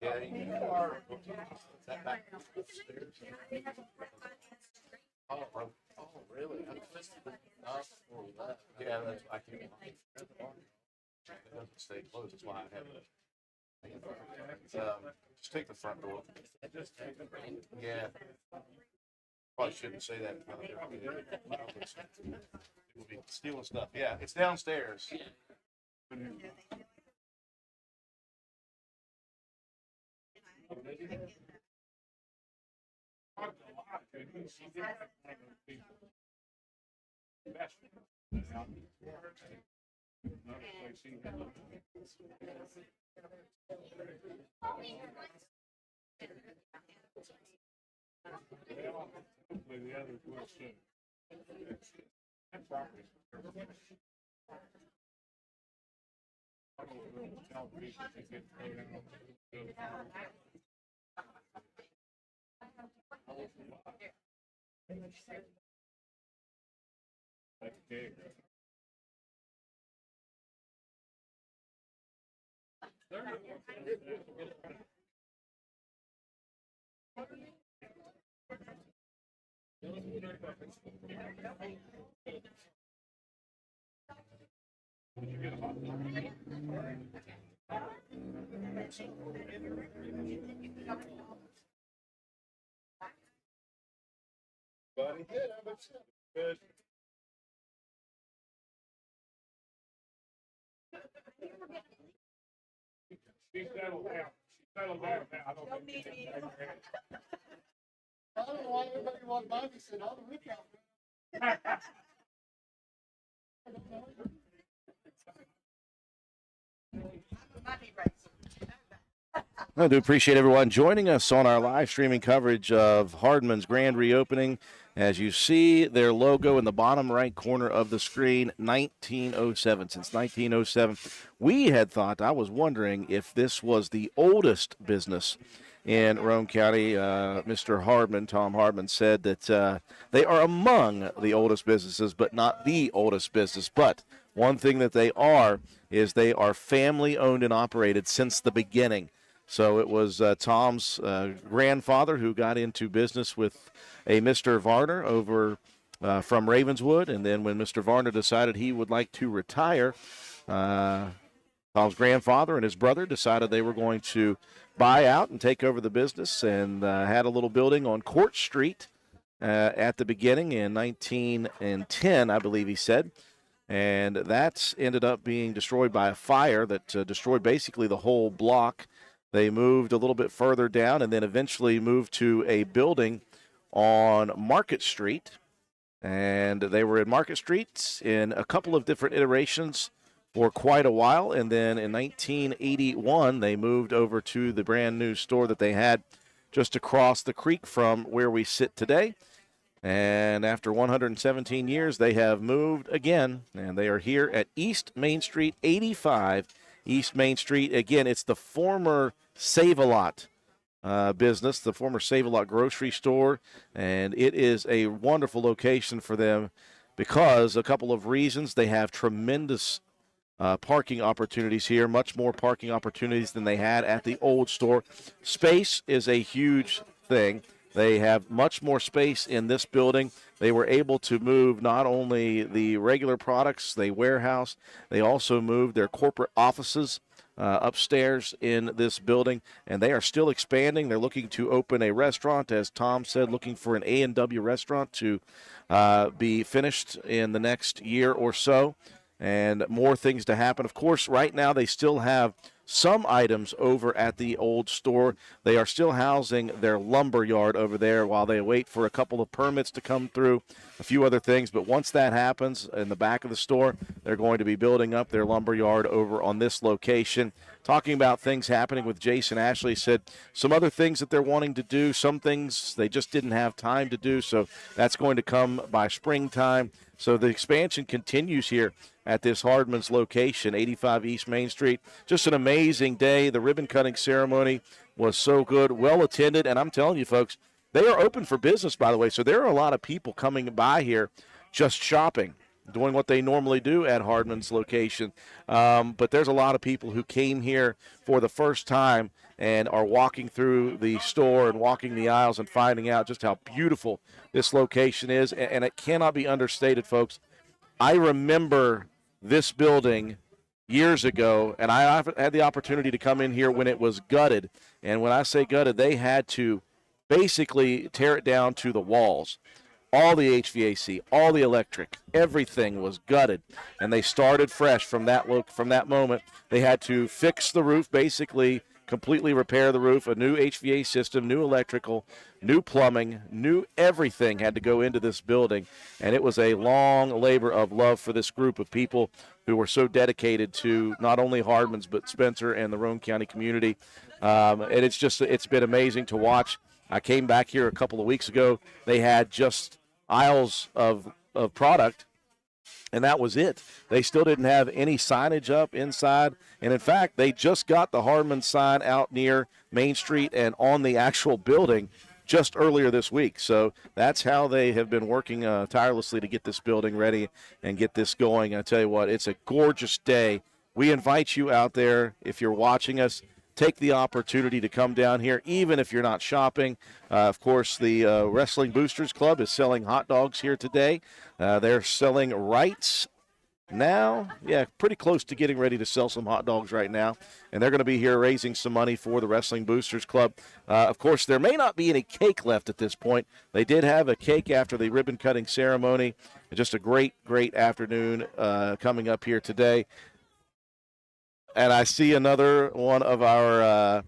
Yeah, you are. That back upstairs. Oh, really? Yeah, that's I can't. It doesn't stay closed. That's why I have it. Just take the front door. Yeah. Probably shouldn't say that. People be stealing stuff. Yeah, it's downstairs. Good. She settled down. She settled down now. I don't think she's in there. I don't know why everybody walked by me and said, "Oh, the rip out." I do appreciate everyone joining us on our live streaming coverage of Hardman's grand reopening. As you see their logo in the bottom right corner of the screen, 1907. Since 1907, we had thought, I was wondering if this was the oldest business in Roane County. Mr. Hardman, Tom Hardman, said that they are among the oldest businesses, but not the oldest business. But one thing that they are is they are family owned and operated since the beginning. So it was Tom's grandfather who got into business with a Mr. Varner over from Ravenswood. And then when Mr. Varner decided he would like to retire, Tom's grandfather and his brother decided they were going to buy out and take over the business, and had a little building on Court Street at the beginning in 1910, I believe he said. And that ended up being destroyed by a fire that destroyed basically the whole block. They moved a little bit further down and then eventually moved to a building on Market Street. And they were in Market Street in a couple of different iterations for quite a while. And then in 1981, they moved over to the brand new store that they had just across the creek from where we sit today. And after 117 years, they have moved again, and they are here at East Main Street, 85 East Main Street. Again, it's the former Save-A-Lot business, the former Save-A-Lot grocery store, and it is a wonderful location for them because a couple of reasons. They have tremendous parking opportunities here, much more parking opportunities than they had at the old store. Space is a huge thing. They have much more space in this building. They were able to move not only the regular products, they warehouse, they also moved their corporate offices upstairs in this building, and they are still expanding. They're looking to open a restaurant, as Tom said, looking for an A&W restaurant to be finished in the next year or so, and more things to happen. Of course, right now they still have some items over at the old store. They are still housing their lumber yard over there while they wait for a couple of permits to come through, a few other things. But once that happens in the back of the store, they're going to be building up their lumber yard over on this location. Talking about things happening with Jason Ashley, said some other things that they're wanting to do, some things they just didn't have time to do, so that's going to come by springtime. So the expansion continues here at this Hardman's location, 85 East Main Street. Just an amazing day. The ribbon cutting ceremony was so good, well attended, and I'm telling you, folks, they are open for business, by the way. So there are a lot of people coming by here just shopping, doing what they normally do at Hardman's location. But there's a lot of people who came here for the first time and are walking through the store and walking the aisles and finding out just how beautiful this location is. And it cannot be understated, folks. I remember this building years ago, and I had the opportunity to come in here when it was gutted. And when I say gutted, they had to basically tear it down to the walls. All the HVAC, all the electric, everything was gutted, and they started fresh from that moment. They had to fix the roof, basically completely repair the roof, a new HVAC system, new electrical, new plumbing, new everything had to go into this building, and it was a long labor of love for this group of people who were so dedicated to not only Hardman's but Spencer and the Roane County community. And it's been amazing to watch. I came back here a couple of weeks ago. They had just aisles of product, and that was it. They still didn't have any signage up inside. And, in fact, they just got the Hardman sign out near Main Street and on the actual building just earlier this week. So that's how they have been working tirelessly to get this building ready and get this going. I tell you what, it's a gorgeous day. We invite you out there, if you're watching us, take the opportunity to come down here, even if you're not shopping. Of course, the Wrestling Boosters Club is selling hot dogs here today. They're selling right now, pretty close to getting ready to sell some hot dogs right now. And they're going to be here raising some money for the Wrestling Boosters Club. Of course, there may not be any cake left at this point. They did have a cake after the ribbon cutting ceremony. Just a great, great afternoon coming up here today. and I see another one of our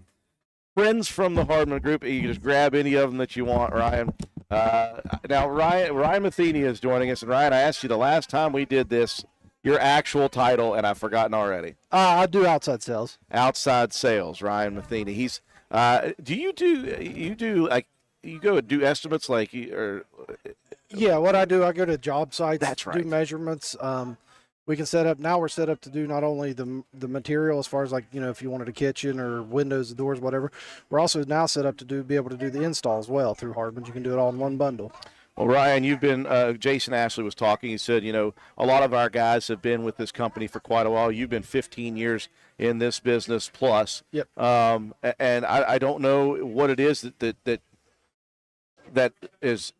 friends from the Hardman Group. You can just grab any of them that you want, Ryan. Now, Ryan Matheny is joining us. And, Ryan, I asked you the last time we did this, your actual title, and I've forgotten already. I do outside sales. Outside sales, Ryan Matheny. He's do you do like you go and do estimates like or Yeah, what I do, I go to job sites. That's right. Do measurements. We can set up. Now we're set up to do not only the material as far as like if you wanted a kitchen or windows, doors, whatever. We're also now set up to be able to do the install as well through Hardman. You can do it all in one bundle. Well, Ryan, you've been Jason Ashley was talking. He said, a lot of our guys have been with this company for quite a while. You've been 15 years in this business plus. Yep. And I don't know what it is that is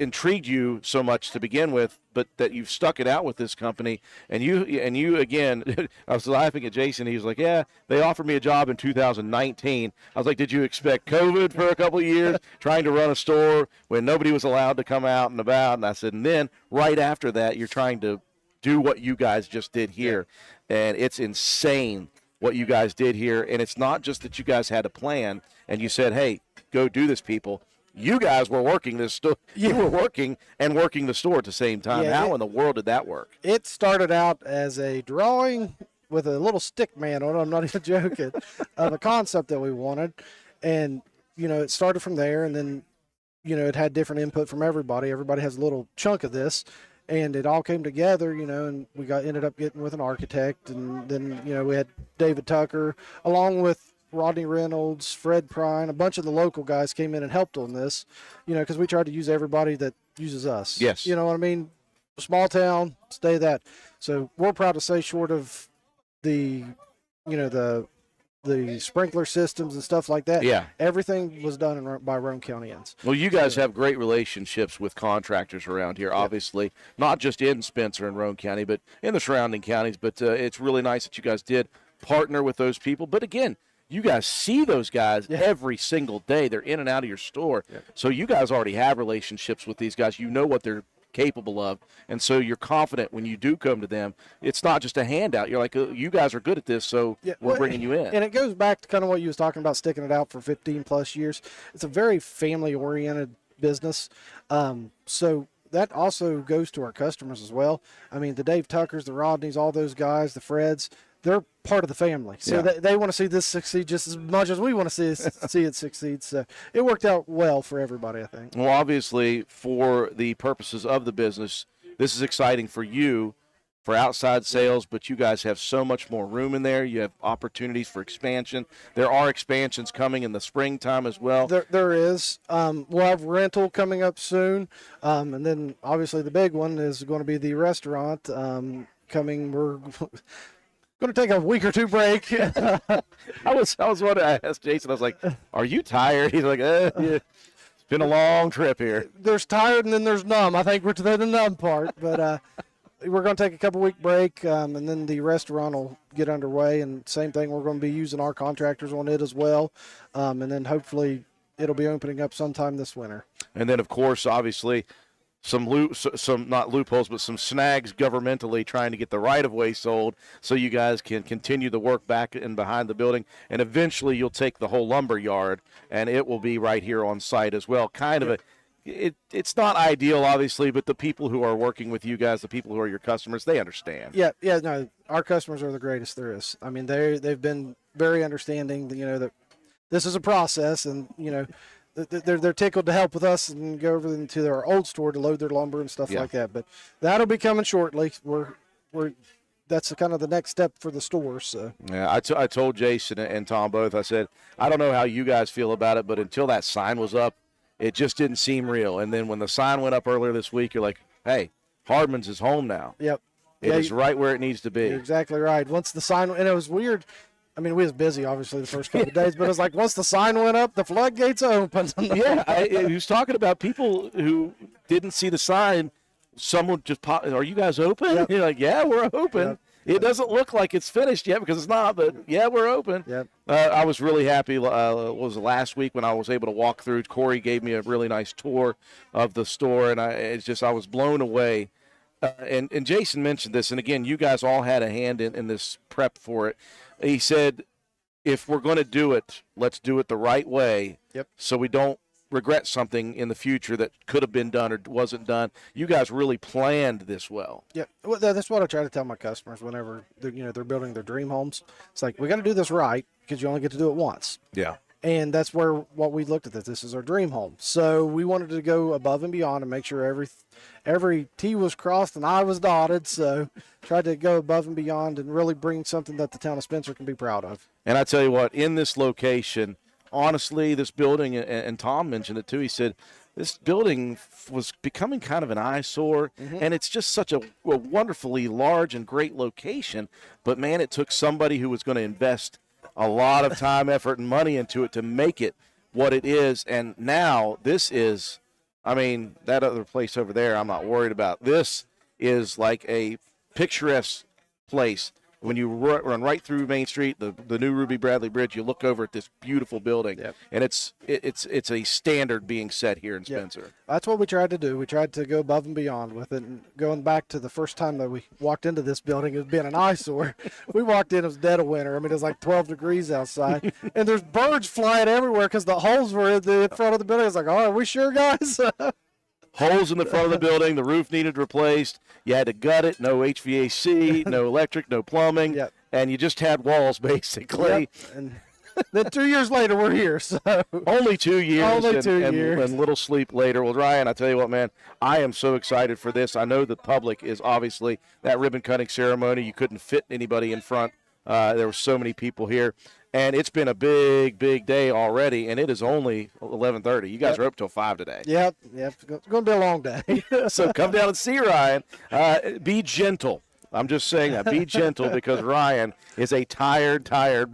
intrigued you so much to begin with, but that you've stuck it out with this company. And you again, I was laughing at Jason. He was like, yeah, they offered me a job in 2019. I was like, did you expect COVID for a couple of years trying to run a store when nobody was allowed to come out and about? And I said, and then right after that, you're trying to do what you guys just did here. And it's insane what you guys did here. And it's not just that you guys had a plan and you said, hey, go do this, people. You guys were working this store. You were working the store at the same time. Yeah, How in the world did that work? It started out as a drawing with a little stick man on it. I'm not even joking, of a concept that we wanted. And, it started from there. And then, it had different input from everybody. Everybody has a little chunk of this. And it all came together, and we ended up getting with an architect. And then, we had David Tucker, along with Rodney Reynolds, Fred Prine, a bunch of the local guys came in and helped on this, because we tried to use everybody that uses us. Yes. You know what I mean? Small town, stay that. So we're proud to say, short of the, the sprinkler systems and stuff like that. Yeah. Everything was done by Roane County ends. Well, you guys have great relationships with contractors around here, obviously, not just in Spencer and Roane County, but in the surrounding counties. But it's really nice that you guys did partner with those people. But again, you guys see those guys every single day. They're in and out of your store. Yeah. So you guys already have relationships with these guys. You know what they're capable of. And so you're confident when you do come to them. It's not just a handout. You're like, you guys are good at this, so we're bringing you in. And it goes back to kind of what you was talking about, sticking it out for 15-plus years. It's a very family-oriented business. So that also goes to our customers as well. I mean, the Dave Tuckers, the Rodneys, all those guys, the Freds, they're part of the family. So they want to see this succeed just as much as we want to see it succeed. So it worked out well for everybody, I think. Well, obviously, for the purposes of the business, this is exciting for you for outside sales, but you guys have so much more room in there. You have opportunities for expansion. There are expansions coming in the springtime as well. There is. We'll have rental coming up soon. And then, obviously, the big one is going to be the restaurant coming. We're going to take a week or two break. I was wondering, I asked Jason, I was like, are you tired? He's like, yeah. It's been a long trip here. There's tired and then there's numb. I think we're to the numb part. But we're going to take a couple-week break, and then the restaurant will get underway. And same thing, we're going to be using our contractors on it as well. And then hopefully it'll be opening up sometime this winter. And then, of course, obviously, some not loopholes, but some snags governmentally trying to get the right-of-way sold so you guys can continue the work back and behind the building. And eventually you'll take the whole lumber yard, and it will be right here on site as well. Kind of it's not ideal, obviously, but the people who are working with you guys, the people who are your customers, they understand. Yeah, no, our customers are the greatest there is. I mean, they've been very understanding, that this is a process, and, they're tickled to help with us and go over to their old store to load their lumber and stuff like that. But that'll be coming shortly. That's kind of the next step for the store. So yeah, I told Jason and Tom both. I said, I don't know how you guys feel about it, but until that sign was up, it just didn't seem real. And then when the sign went up earlier this week, you're like, hey, Hardman's is home now. Yep. It is right where it needs to be. You're exactly right. Once the sign, and it was weird. I mean, we was busy, obviously, the first couple of days, but it was like once the sign went up, the floodgates opened. He was talking about people who didn't see the sign. Someone just pop, are you guys open? Yep. You're like, yeah, we're open. Yep. It doesn't look like it's finished yet because it's not, but yeah, we're open. Yep. I was really happy. Was last week when I was able to walk through. Corey gave me a really nice tour of the store, and I was blown away and Jason mentioned this, and again, you guys all had a hand in this prep for it. He said, if we're going to do it, let's do it the right way. Yep. So we don't regret something in the future that could have been done or wasn't done. You guys really planned this well. Yeah, well, that's what I try to tell my customers whenever they're building their dream homes. It's like, we got to do this right because you only get to do it once. Yeah. And that's what we looked at this. This is our dream home. So we wanted to go above and beyond and make sure every T was crossed and I was dotted. So tried to go above and beyond and really bring something that the town of Spencer can be proud of. And I tell you what, in this location, honestly, this building, and Tom mentioned it too, he said, this building was becoming kind of an eyesore, and it's just such a wonderfully large and great location. But, man, it took somebody who was going to invest a lot of time, effort, and money into it to make it what it is. And now this is, I mean, that other place over there I'm not worried about. This is like a picturesque place. When you run right through Main Street, the new Ruby Bradley Bridge, you look over at this beautiful building, and it's a standard being set here in Spencer. Yep. That's what we tried to do. We tried to go above and beyond with it. And going back to the first time that we walked into this building, it was being an eyesore. We walked in, it was dead of winter. I mean, it was like 12 degrees outside, and there's birds flying everywhere because the holes were in the front of the building. It's like, oh, are we sure, guys? Holes in the front of the building, the roof needed replaced. You had to gut it, no HVAC, no electric, no plumbing, and you just had walls basically. Yep. And then 2 years later, we're here. So only 2 years. Only 2 years. And little sleep later. Well, Ryan, I tell you what, man, I am so excited for this. I know the public is obviously that ribbon cutting ceremony. You couldn't fit anybody in front. There were so many people here. And it's been a big, big day already, and it is only 11:30. You guys are up till 5 today. Yep. It's going to be a long day. So come down and see Ryan. Be gentle. I'm just saying that. Be gentle because Ryan is a tired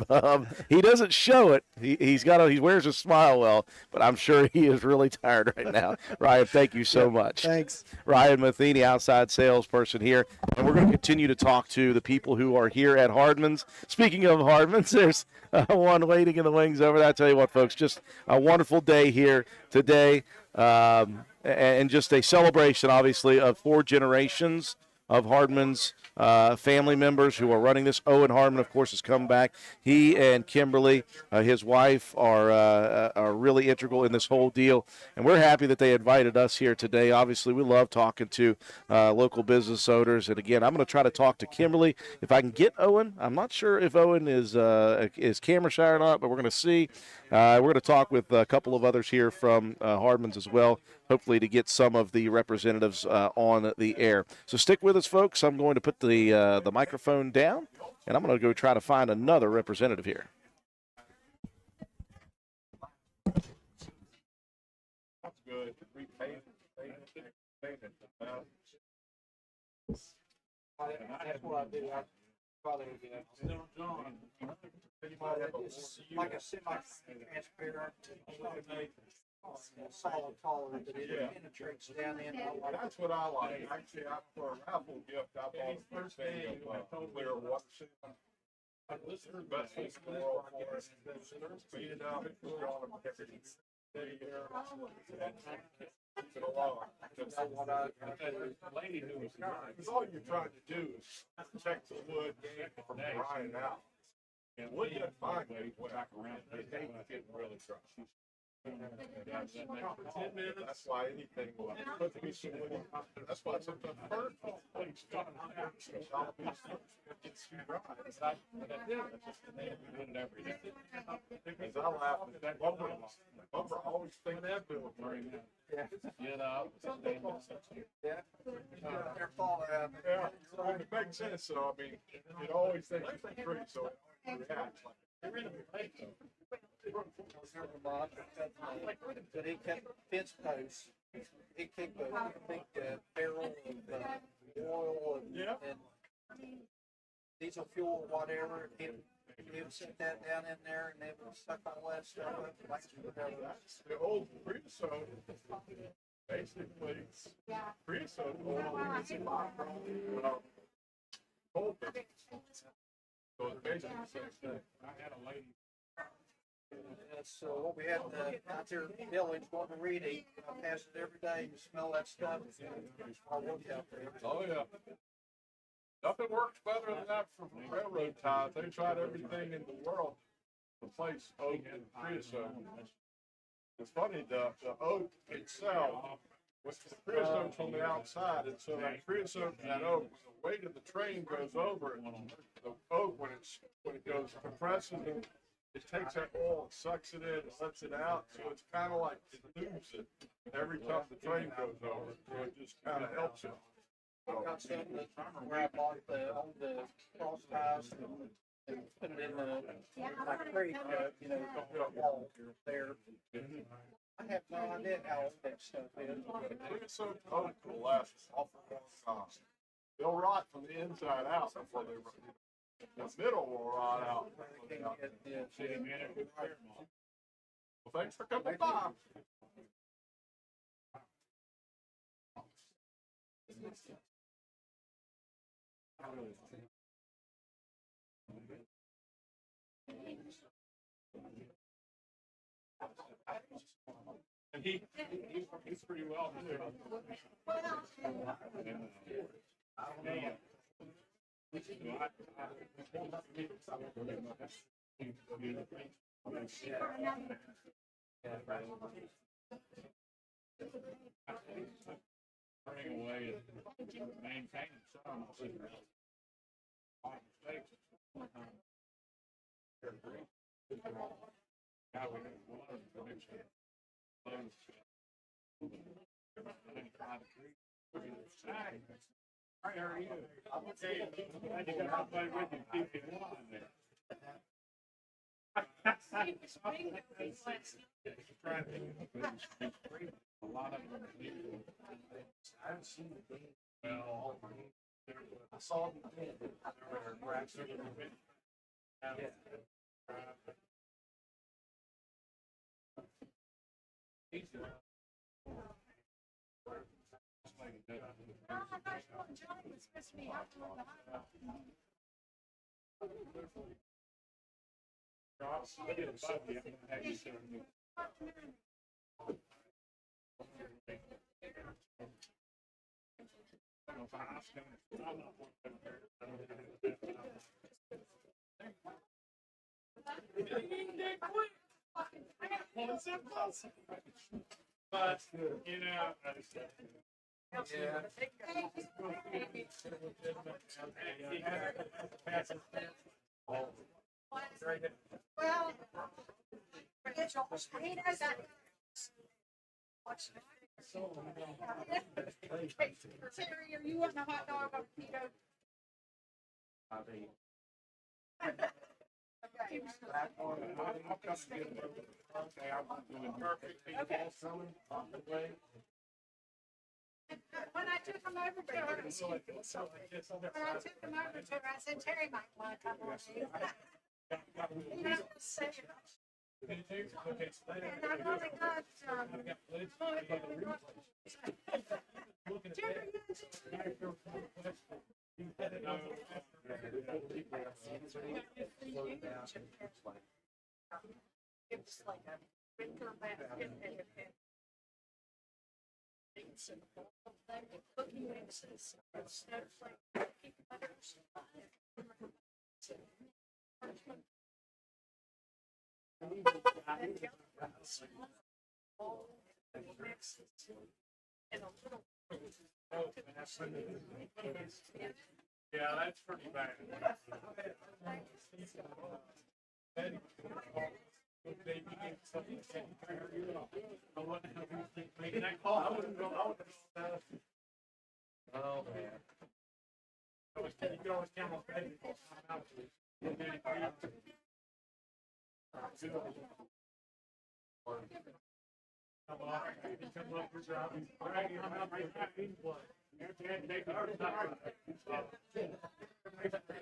bum. He doesn't show it. He wears a smile well, but I'm sure he is really tired right now. Ryan, thank you so much. Thanks. Ryan Matheny, outside salesperson here. And we're going to continue to talk to the people who are here at Hardman's. Speaking of Hardman's, there's one waiting in the wings over there. I tell you what, folks, just a wonderful day here today. And just a celebration, obviously, of 4 generations of Hardman's family members who are running this. Owen Hardman, of course, has come back. He and Kimberly, his wife, are really integral in this whole deal, and we're happy that they invited us here today. Obviously, we love talking to local business owners, and again, I'm going to try to talk to Kimberly if I can get Owen. I'm not sure if Owen is camera shy or not, but we're going to see. We're going to talk with a couple of others here from Hardman's as well, hopefully to get some of the representatives on the air. So stick with us, folks. I'm going to put the microphone down, and I'm going to go try to find another representative here. That's good. That's what I do. I probably would be like a semi-transparent, solid color that it penetrates down in. That's what I like. Actually, for a raffle gift, I bought the first thing of clear water. This is the best thing in the world for us. Speed it up, put it on everything. Because all you're trying to do is check the wood from drying out. And wood doesn't find any back around. It ain't getting really dry. 10 minutes. That's why anything will put me some wood. That's why sometimes first it's dry. Because I laugh at Bumper always think that bill during that. You know, they're falling out. Yeah, so it makes sense. So I mean, it always thinks it's free, so it reacts like. But it kept fence posts. It kicked the big barrel of oil and diesel fuel or whatever. He would set that down in there and they would suck all that stuff up. The old creosote, basically, creosote oil is a byproduct of coal. So it's basically the same thing. I had a lady So what we had out there in the village, going to Reedy, I pass it every day, you smell that stuff. It's hard work out there. Oh, yeah. Nothing works better than that for railroad ties. They tried everything in the world to replace oak and creosote. It's funny, the oak itself, with the creosote's on the outside, and so that creosote and that oak, when the weight of the train goes over it, the oak, when it goes compresses it, it takes that oil and sucks it in and lets it out, so it's kind of like it moves it every time the train goes over it, so it just kind of helps it. I've got some that where I bought on the cross ties and put it in my creek, wall there. I have no idea how old that stuff is. Creosote oak will last an awful long time. They'll rot from the inside out before they rot. The middle will rot out. Well, thanks for coming by. And he's pretty well too. Turning away and maintaining some. Hi, how are you? I'm okay. Glad you got everybody with you. Keep you in line there. A lot of them. I've seen it. Well, I saw them. There were grass over the But, you know, Well, he knows that. Terry, are you wanting a hot dog or keto? I'll come get it. Okay, I'm doing perfect. When I took him over to her, I said, Terry might want to come on in. He didn't say it. And I've only got, Terry, it was like a winter basket and it had things and cookie mixes, snowflake, cookie cutters. And a little. Yeah, that's pretty bad. Oh, man. You can always count on baby.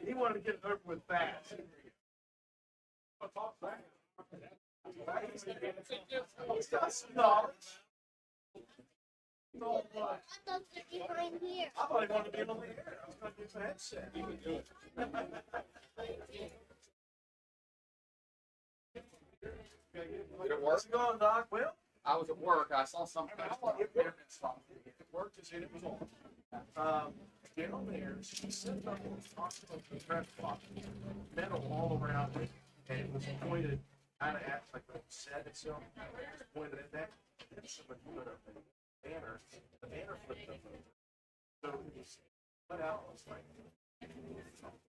He wanted to get it over with fast. He's got some knowledge. I thought they'd be behind here. I thought he wanted to be on the air. I was going to do some headset. He would do it. How's it going, Doc? Well, I was at work. I saw something. it worked as it was on. Down there, she set up a constant traffic block, metal all around it, and it was pointed kind of at like the set itself. It was pointed at that. Then somebody put up a banner. The banner flipped up. So it was put out. It was like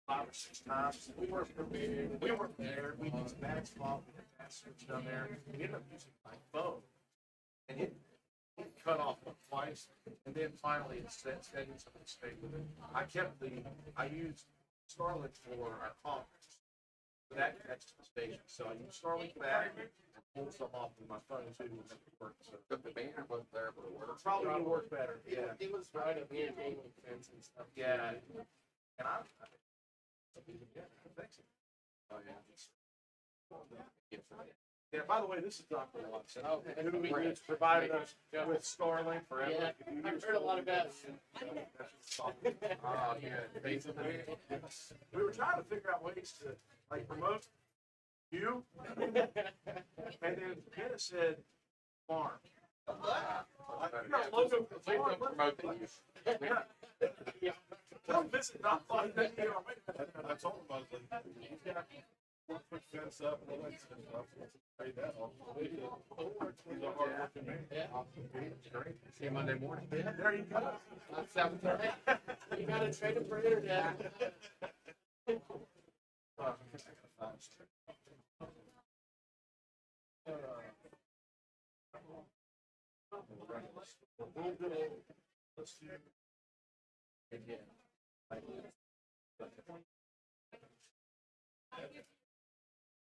5 or 6 times. We weren't prepared. We weren't there. We did some bad spot. We had that switch down there. We ended up using my phone, and it cut off twice, and then finally it said something stayed with it. I used Starlink for our conference. So that connects to the station. So I used Starlink for that and pulled some off with my phone too, and it worked. So But the banner wasn't there, but it worked. probably would work better. Yeah. It was right up here, hanging fence and stuff. Yeah. And I thanks. Oh, yeah. Yeah, by the way, this is Dr. Watson. Oh, Who provided us with Starlink forever. Yeah, I've heard a lot about it. Oh, yeah, basically. We were trying to figure out ways to like promote you. And then Kenna said farm. You got a logo for the farm. Promote the youth. Yeah. Come visit Doc Watson. That's all about it. He's got one foot fence up and all that stuff. Pay that off. He's a hard working man. Yeah. See you Monday morning. There you go. That's 7:30. You gotta trade it for internet. Let's do.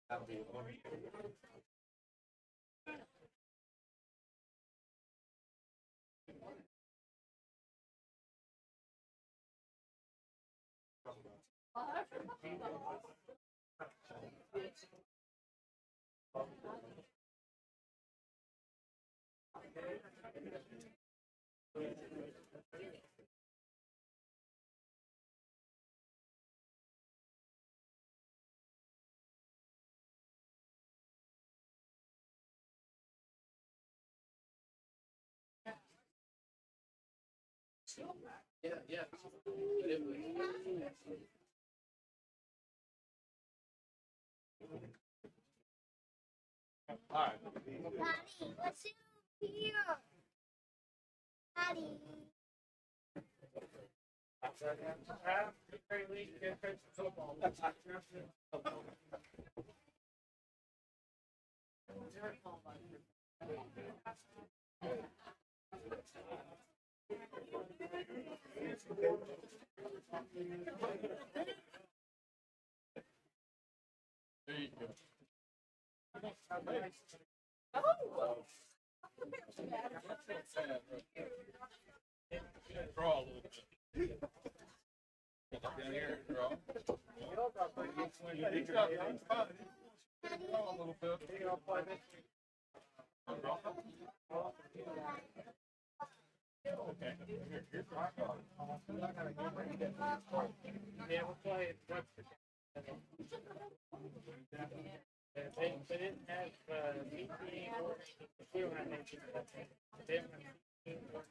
That'll be one. Yeah, yeah. All right. Daddy, what's in here? Daddy. There you go. Draw a little bit. Down here, draw. He's got draw a little bit. Okay. Here's what I got. Yeah, we'll play it. They didn't have meeting or we don't have anything. They didn't have meeting or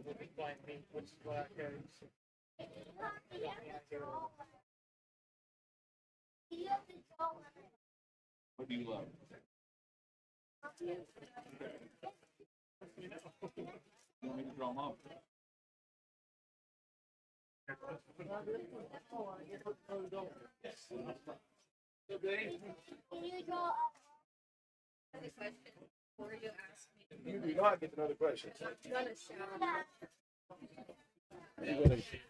we'll be playing me, which is why I go. What do you love? You want me to draw them up? Can you draw Another question before you ask me. You do not get another question. I'm gonna shout.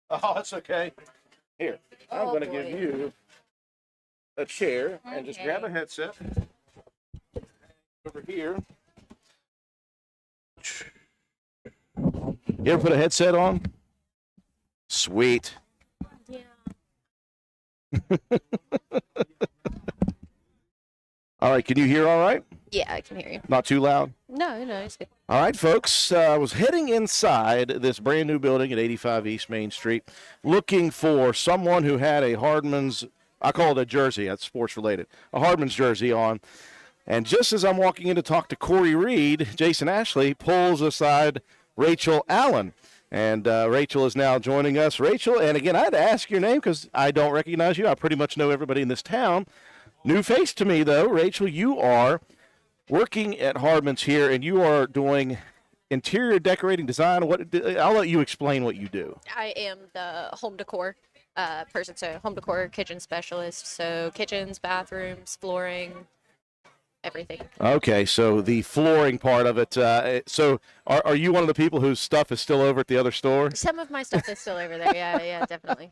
Oh, that's okay. Here, I'm Oh, going to boy. give you a chair and just grab a Okay. headset over here. You ever put a headset on? Sweet. Yeah. All right, can you hear all right? Yeah, I can hear you. Not too loud? No, it's good. All right, folks, I was heading inside this brand new building at 85 East Main Street looking for someone who had a Hardman's I call it a jersey. That's sports related. A Hardman's jersey on. And just as I'm walking in to talk to Corey Reed, Jason Ashley pulls aside Rachel Allen. And Rachel is now joining us. Rachel, and again, I had to ask your name because I don't recognize you. I pretty much know everybody in this town. New face to me, though. Rachel, you are working at Hardman's here, and you are doing interior decorating design. I'll let you explain what you do. I am the home decor person, so home decor kitchen specialist. So kitchens, bathrooms, flooring, everything. Okay, so the flooring part of it. So are you one of the people whose stuff is still over at the other store? Some of my stuff is still over there. Yeah, definitely.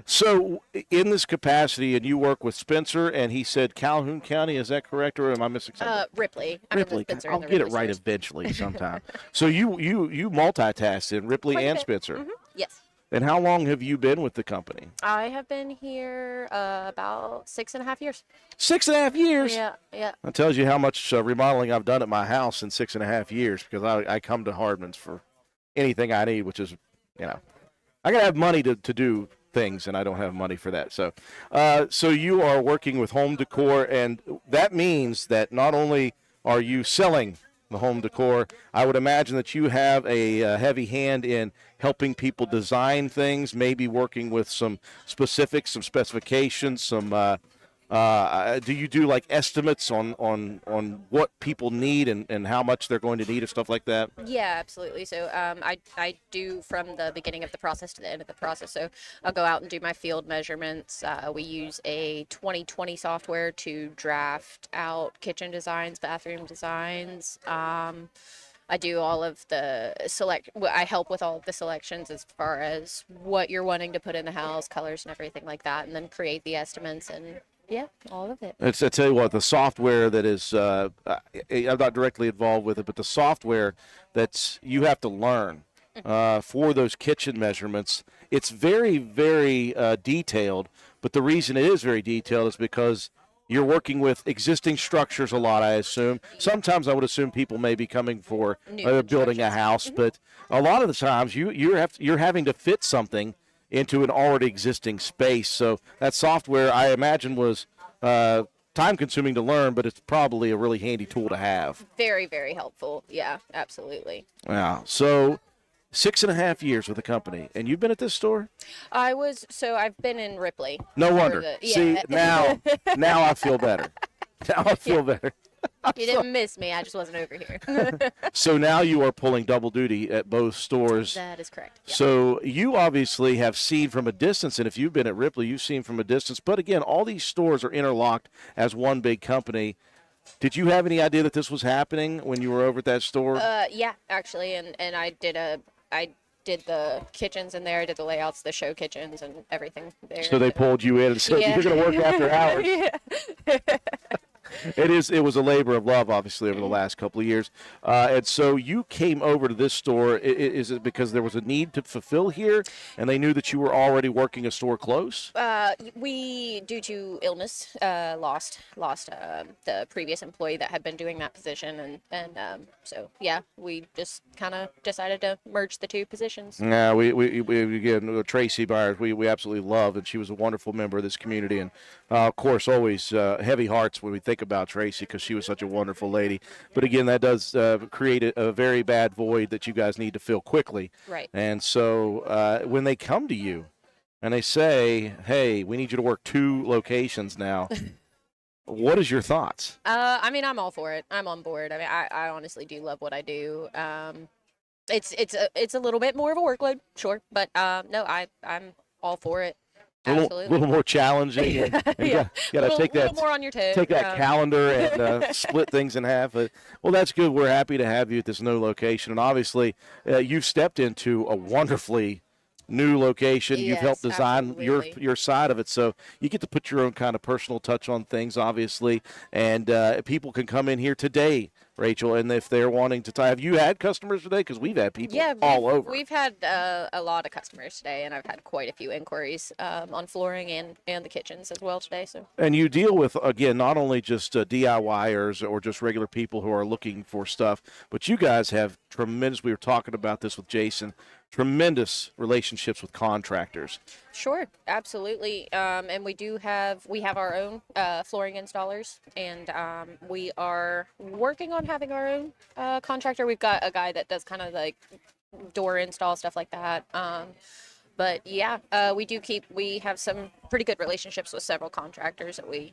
So in this capacity, and you work with Spencer, and he said Calhoun County, is that correct, or am I missing something? Ripley. I'm in the Ripley. Spencer I'll and the get it Ripley right stores. eventually sometime. So you multitask in Ripley Quite a and bit. Spencer. Mhm. Yes. And how long have you been with the company? I have been here about 6.5 years. 6.5 years. Yeah. That tells you how much remodeling I've done at my house in 6.5 years, because I come to Hardman's for anything I need, which is, I gotta have money to do things, and I don't have money for that. So, so you are working with home decor, and that means that not only are you selling the home decor, I would imagine that you have a heavy hand in helping people design things, maybe working with some specifics, some specifications, some do you do like estimates on what people need and how much they're going to need or stuff like that? Yeah, absolutely. So I do from the beginning of the process to the end of the process. So I'll go out and do my field measurements. We use a 2020 software to draft out kitchen designs, bathroom designs. I do all of the I help with all of the selections as far as what you're wanting to put in the house, colors and everything like that, and then create the estimates and yeah, all of it. I tell you what, the software that is, I'm not directly involved with it, but the software that you have to learn for those kitchen measurements, it's very, very detailed. But the reason it is very detailed is because you're working with existing structures a lot, I assume. Sometimes I would assume people may be coming for building a house, but a lot of the times you're having to fit something into an already existing space. So that software, I imagine, was time-consuming to learn, but it's probably a really handy tool to have. Very, very helpful. Yeah, absolutely. Yeah. So 6.5 years with the company, and you've been at this store? I've been in Ripley. No wonder. Yeah. See, now I feel better. Now I feel better. You didn't miss me. I just wasn't over here. So now you are pulling double duty at both stores. That is correct. Yeah. So you obviously have seen from a distance, and if you've been at Ripley, you've seen from a distance. But again, all these stores are interlocked as one big company. Did you have any idea that this was happening when you were over at that store? Yeah, actually, and I did the kitchens in there. I did the layouts, the show kitchens, and everything there. So they pulled you in and said, Yeah. you're going to work after hours. Yeah. It was a labor of love, obviously, over the last couple of years. And so you came over to this store. Is it because there was a need to fulfill here, and they knew that you were already working a store close? We, due to illness, lost the previous employee that had been doing that position, and so yeah, we just kind of decided to merge the two positions. Yeah, we again, Tracy Byers, we absolutely love, and she was a wonderful member of this community, and of course, always heavy hearts when we think about Tracy because she was such a wonderful lady. But again, that does create a very bad void that you guys need to fill quickly. Right. And so when they come to you and they say, "Hey, we need you to work 2 locations now," what is your thoughts? I mean, I'm all for it. I'm on board. I mean, I honestly do love what I do. It's a little bit more of a workload, sure, but no, I'm all for it. A Absolutely. little more challenging. And Yeah. got to take that. little more on your toes. Take that calendar and split things in half. Well, that's good. We're happy to have you at this new location. And obviously, you've stepped into a wonderfully new location. You've helped Yes, design absolutely. your side of it. So you get to put your own kind of personal touch on things, obviously. And people can come in here today, Rachel, and if they're wanting to have you had customers today? Because we've had people all over. We've had a lot of customers today, and I've had quite a few inquiries on flooring and the kitchens as well today. So. And you deal with, again, not only just DIYers or just regular people who are looking for stuff, but you guys have tremendous, we were talking about this with Jason, tremendous relationships with contractors. Sure, absolutely. And we have our own flooring installers, and we are working on having our own contractor. We've got a guy that does kind of like door install stuff like that. But yeah, we have some pretty good relationships with several contractors that we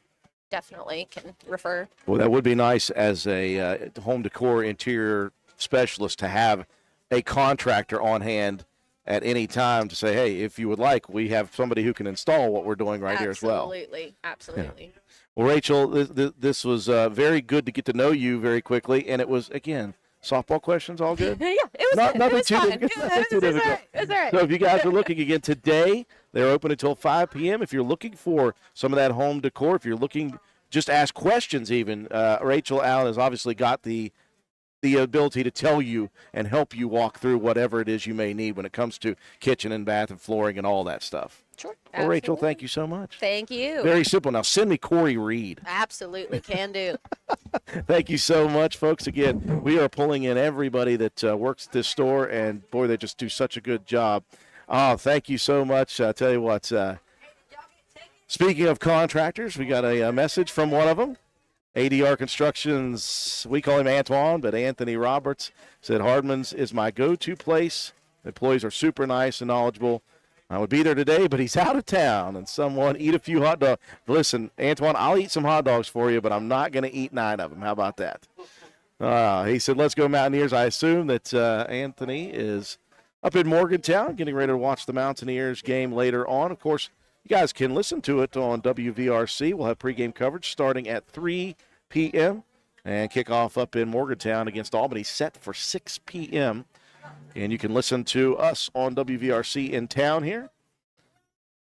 definitely can refer. Well, that would be nice as a home decor interior specialist to have a contractor on hand at any time to say, hey, if you would like, we have somebody who can install what we're doing right here as well. Absolutely. Yeah. Well, Rachel, this was very good to get to know you very quickly, and it was, again, softball questions, all good? Yeah, it was Nothing too too fun. difficult. It's all right. So if you guys are looking again today, they're open until 5 p.m. If you're looking for some of that home decor, if you're looking just ask questions even, Rachel Allen has obviously got the ability to tell you and help you walk through whatever it is you may need when it comes to kitchen and bath and flooring and all that stuff. Sure. Well, Rachel, thank you so much. Thank you. Very simple. Now send me Corey Reed. Absolutely can do. Thank you so much, folks. Again, we are pulling in everybody that works at this store, and boy, they just do such a good job. Oh, thank you so much. I tell you what, speaking of contractors, we got a message from one of them. ADR Constructions, we call him Antoine, but Anthony Roberts said, Hardman's is my go-to place. The employees are super nice and knowledgeable. I would be there today, but he's out of town, and someone eat a few hot dogs. Listen, Antoine, I'll eat some hot dogs for you, but I'm not going to eat 9 of them. How about that? He said, let's go Mountaineers. I assume that Anthony is up in Morgantown getting ready to watch the Mountaineers game later on. Of course, you guys can listen to it on WVRC. We'll have pregame coverage starting at 3 p.m. and kickoff up in Morgantown against Albany set for 6 p.m. And you can listen to us on WVRC in town here.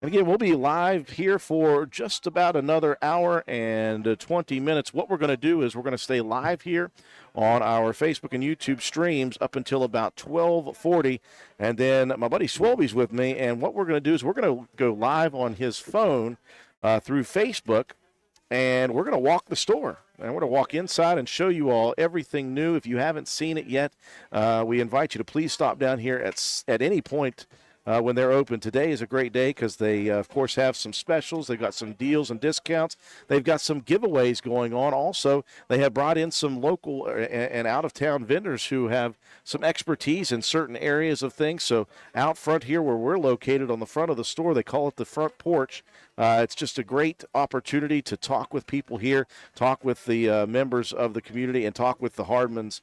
And again, we'll be live here for just about another hour and 20 minutes. What we're going to do is we're going to stay live here on our Facebook and YouTube streams up until about 12:40. And then my buddy Swelby's with me. And what we're going to do is we're going to go live on his phone through Facebook. And we're going to walk the store. And we're going to walk inside and show you all everything new. If you haven't seen it yet, we invite you to please stop down here at any point when they're open. Today is a great day because they, of course, have some specials. They've got some deals and discounts. They've got some giveaways going on. Also, they have brought in some local and out-of-town vendors who have some expertise in certain areas of things. So out front here where we're located on the front of the store, they call it the front porch. It's just a great opportunity to talk with people here, talk with the members of the community, and talk with the Hardman's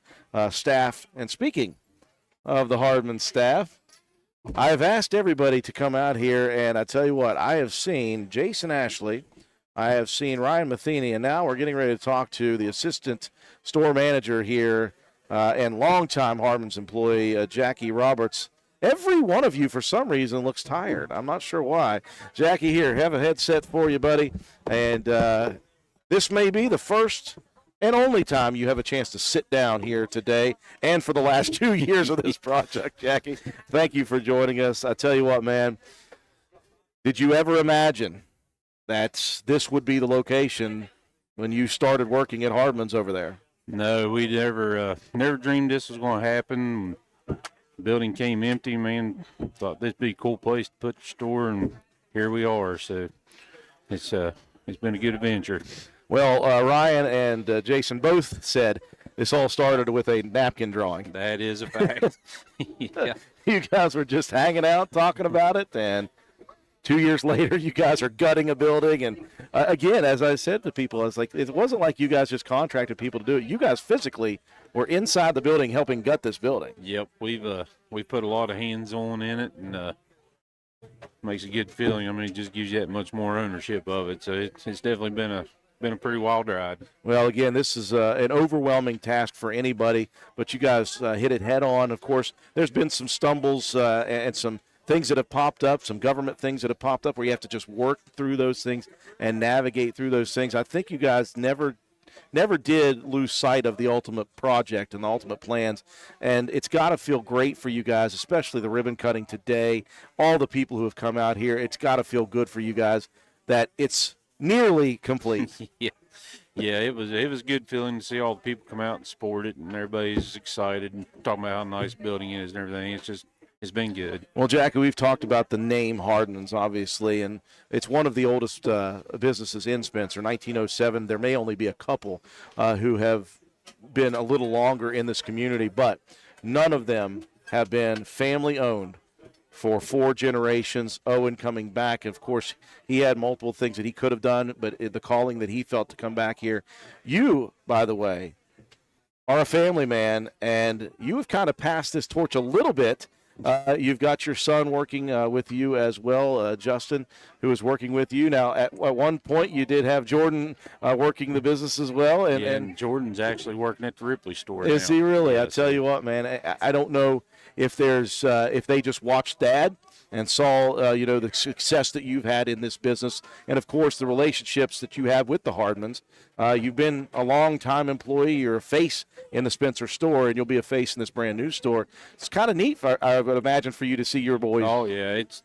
staff. And speaking of the Hardman staff, I've asked everybody to come out here, and I tell you what, I have seen Jason Ashley, I have seen Ryan Matheny, and now we're getting ready to talk to the assistant store manager here and longtime Hardman's employee, Jackie Roberts. Every one of you, for some reason, looks tired. I'm not sure why. Jackie, here, have a headset for you, buddy. And this may be the first and only time you have a chance to sit down here today and for the last 2 years of this project, Jackie. Thank you for joining us. I tell you what, man, did you ever imagine that this would be the location when you started working at Hardman's over there? No, we never dreamed this was going to happen. The building came empty, man. Thought this would be a cool place to put the store, and here we are. So it's been a good adventure. Well, Ryan and Jason both said this all started with a napkin drawing. That is a fact. Yeah. You guys were just hanging out, talking about it, and 2 years later, you guys are gutting a building. And again, as I said to people, it wasn't like you guys just contracted people to do it. You guys physically were inside the building helping gut this building. Yep, we've put a lot of hands-on in it, and makes a good feeling. I mean, it just gives you that much more ownership of it. So it's definitely been a pretty wild ride. Well, again, this is an overwhelming task for anybody, but you guys hit it head on. Of course, there's been some stumbles and some things that have popped up, some government things that have popped up where you have to just work through those things and navigate through those things. I think you guys never did lose sight of the ultimate project and the ultimate plans, and it's got to feel great for you guys, especially the ribbon cutting today, all the people who have come out here. It's got to feel good for you guys that it's nearly complete. Yeah, it was a good feeling to see all the people come out and support it, and everybody's excited and talking about how nice the building is and everything. it's been good. Well, Jackie, we've talked about the name Hardman's, obviously, and it's one of the oldest businesses in Spencer. 1907. There may only be a couple who have been a little longer in this community, but none of them have been family-owned for 4 generations. Owen coming back, of course, he had multiple things that he could have done, but the calling that he felt to come back here. You, by the way, are a family man, and you have kind of passed this torch a little bit. You've got your son working with you as well, Justin, who is working with you. Now, at one point, you did have Jordan working the business as well. And Jordan's actually working at the Ripley store now. Is he really? Yeah, I tell you what, man, I don't know if there's if they just watched Dad and saw the success that you've had in this business, and of course the relationships that you have with the Hardmans. You've been a long-time employee. You're a face in the Spencer store, and you'll be a face in this brand new store. It's kind of neat, I would imagine, for you to see your boys. Oh yeah, it's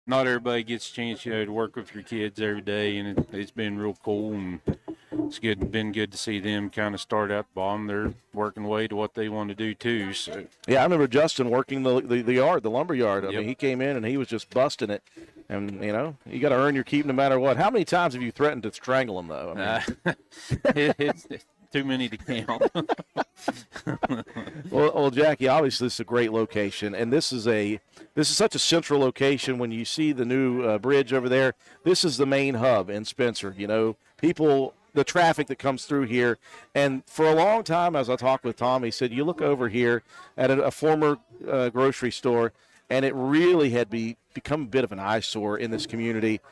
not everybody gets a chance, to work with your kids every day, and it's been real cool, and it's been good to see them kind of start out the bottom. They're working way to what they want to do too. So yeah, I remember Justin working the yard, the lumber yard. I Yep. mean, he came in and he was just busting it, and you got to earn your keep no matter what. How many times have you threatened to strangle him though? I mean, it's too many to count. well, Jackie, obviously this is a great location, and this is such a central location. When you see the new bridge over there, this is the main hub in Spencer. People, the traffic that comes through here, and for a long time, as I talked with Tom, he said, you look over here at a former grocery store, and it really had become a bit of an eyesore in this community,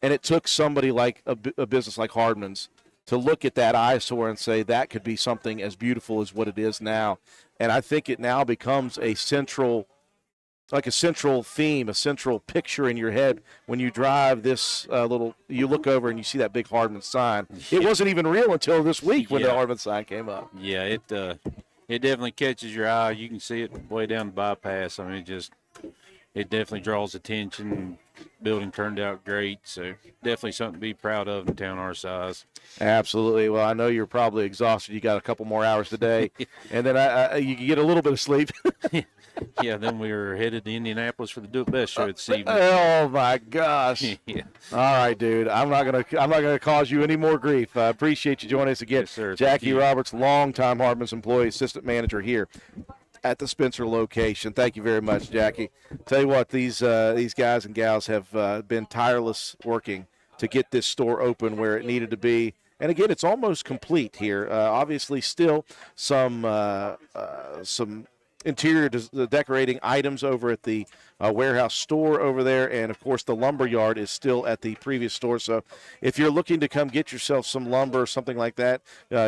and it took somebody like a business like Hardman's to look at that eyesore and say that could be something as beautiful as what it is now. And I think it now becomes a central theme, a central picture in your head when you drive this you look over and you see that big Hardman sign. It wasn't even real until this week when the Hardman sign came up. Yeah, it definitely catches your eye. You can see it way down the bypass. I mean, it definitely draws attention. Building turned out great, so definitely something to be proud of in a town our size. Absolutely. Well, I know you're probably exhausted. You got a couple more hours today, and then you get a little bit of sleep. Yeah, then we were headed to Indianapolis for the Do It Best show this evening. Oh my gosh! Yeah. All right, dude. I'm not gonna cause you any more grief. I appreciate you joining us again, Yes, sir. Thank Jackie you. Roberts, longtime Hardman's employee, assistant manager here at the Spencer location. Thank you very much, Jackie. Tell you what, these guys and gals have been tireless working to get this store open where it needed to be. And again, it's almost complete here. Obviously, still some interior decorating items over at the warehouse store over there, and of course the lumber yard is still at the previous store. So if you're looking to come get yourself some lumber or something like that,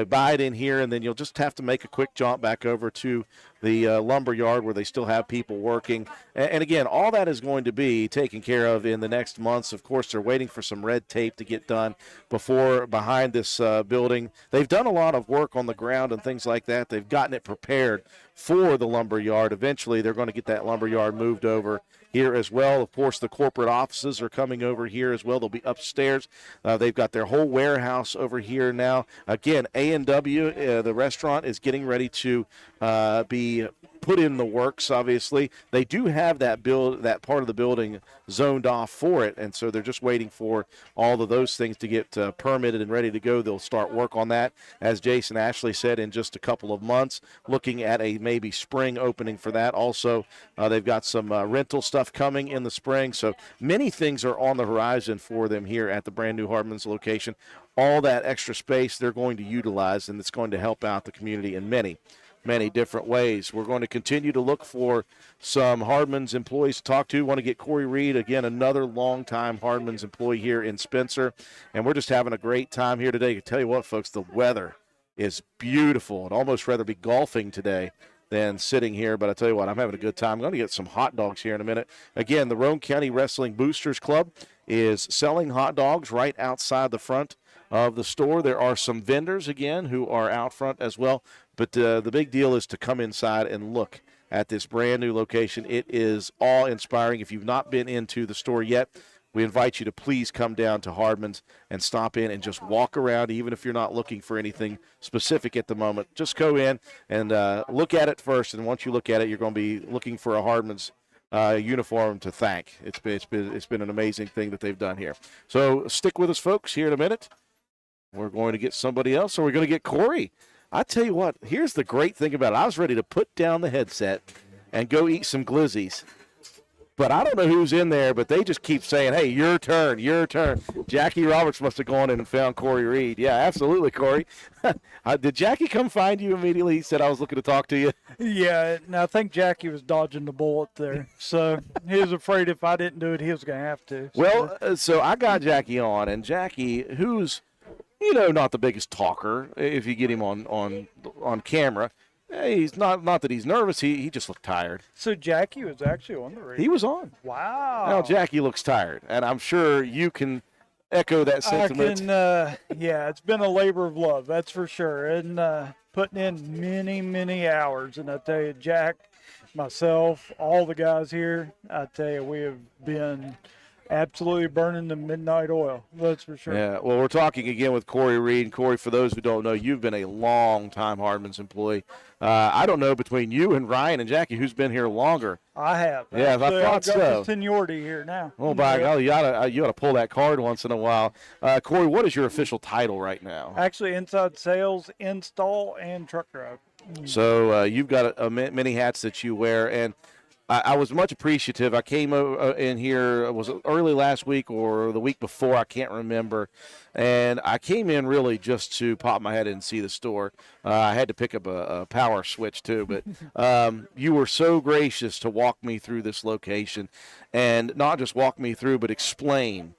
buy it in here, and then you'll just have to make a quick jaunt back over to the lumber yard where they still have people working. And again, all that is going to be taken care of in the next months. Of course, they're waiting for some red tape to get done behind this building. They've done a lot of work on the ground and things like that. They've gotten it prepared for the lumber yard. Eventually, they're going to get that lumber yard moved over here as well. Of course, the corporate offices are coming over here as well. They'll be upstairs. They've got their whole warehouse over here now. Again, A&W, the restaurant, is getting ready to be put in the works. Obviously, they do have that part of the building zoned off for it, and so they're just waiting for all of those things to get permitted and ready to go. They'll start work on that, as Jason Ashley said, in just a couple of months, looking at a maybe spring opening for that. Also, they've got some rental stuff coming in the spring, so many things are on the horizon for them here at the brand new Hardman's location. All that extra space they're going to utilize, and it's going to help out the community in many different ways. We're going to continue to look for some Hardman's employees to talk to. Want to get Corey Reed, again, another longtime Hardman's employee here in Spencer. And we're just having a great time here today. I tell you what, folks, the weather is beautiful. I'd almost rather be golfing today than sitting here. But I tell you what, I'm having a good time. I'm going to get some hot dogs here in a minute. Again, the Roane County Wrestling Boosters Club is selling hot dogs right outside the front of the store. There are some vendors, again, who are out front as well. But the big deal is to come inside and look at this brand new location. It is awe-inspiring. If you've not been into the store yet, we invite you to please come down to Hardman's and stop in and just walk around, even if you're not looking for anything specific at the moment. Just go in and look at it first, and once you look at it, you're going to be looking for a Hardman's uniform to thank. It's been an amazing thing that they've done here. So stick with us, folks. Here in a minute, we're going to get somebody else, or we're going to get Corey. I tell you what, here's the great thing about it. I was ready to put down the headset and go eat some glizzies. But I don't know who's in there, but they just keep saying, hey, your turn, your turn. Jackie Roberts must have gone in and found Corey Reed. Yeah, absolutely, Corey. Did Jackie come find you immediately? He said I was looking to talk to you. Yeah, and I think Jackie was dodging the bullet there. So he was afraid if I didn't do it, he was going to have to. So. Well, so I got Jackie on, and Jackie, who's, not the biggest talker, if you get him on camera. He's not that he's nervous. He just looked tired. So Jackie was actually on the radio. He was on. Wow. Now Jackie looks tired, and I'm sure you can echo that sentiment. Yeah, it's been a labor of love, that's for sure, and putting in many, many hours. And I tell you, Jack, myself, all the guys here, I tell you, we have been absolutely burning the midnight oil. That's for sure. Yeah, well, we're talking again with Corey Reed. And Corey, for those who don't know, you've been a long-time Hardman's employee. I don't know between you and Ryan and Jackie who's been here longer. I have. Yeah, actually, I thought I've got so. the seniority here now. Oh, by golly, you ought to pull that card once in a while. Corey, what is your official title right now? Actually, inside sales, install, and truck drive. So you've got many hats that you wear, and I was much appreciative. I came in here, was it early last week or the week before? I can't remember. And I came in really just to pop my head in and see the store. I had to pick up a power switch too, but you were so gracious to walk me through this location, and not just walk me through, but explain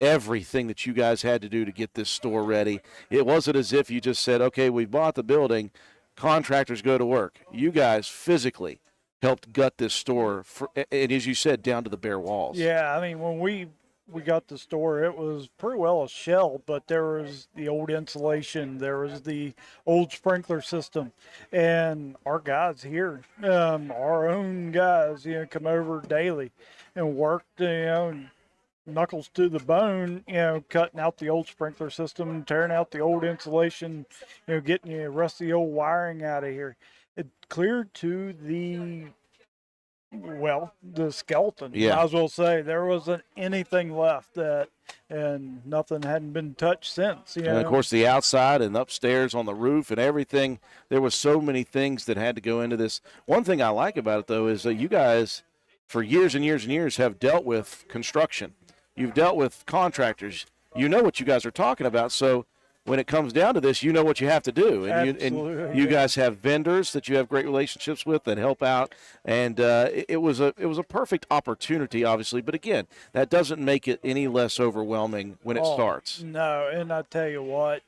everything that you guys had to do to get this store ready. It wasn't as if you just said, okay, we bought the building, contractors go to work. You guys physically helped gut this store, and as you said, down to the bare walls. Yeah, I mean, when we got the store, it was pretty well a shell, but there was the old insulation, there was the old sprinkler system, and our guys here, our own guys, come over daily and worked, knuckles to the bone, cutting out the old sprinkler system, tearing out the old insulation, getting the rusty old wiring out of here. It cleared to the skeleton. Yeah. Might as well say there wasn't anything left and nothing hadn't been touched since. And of course, the outside and upstairs on the roof and everything, there was so many things that had to go into this. One thing I like about it, though, is that you guys, for years and years and years, have dealt with construction. You've dealt with contractors. You know what you guys are talking about. So when it comes down to this, you know what you have to do. And you guys have vendors that you have great relationships with that help out. And it was a perfect opportunity, obviously. But again, that doesn't make it any less overwhelming when it starts. No, and I tell you what,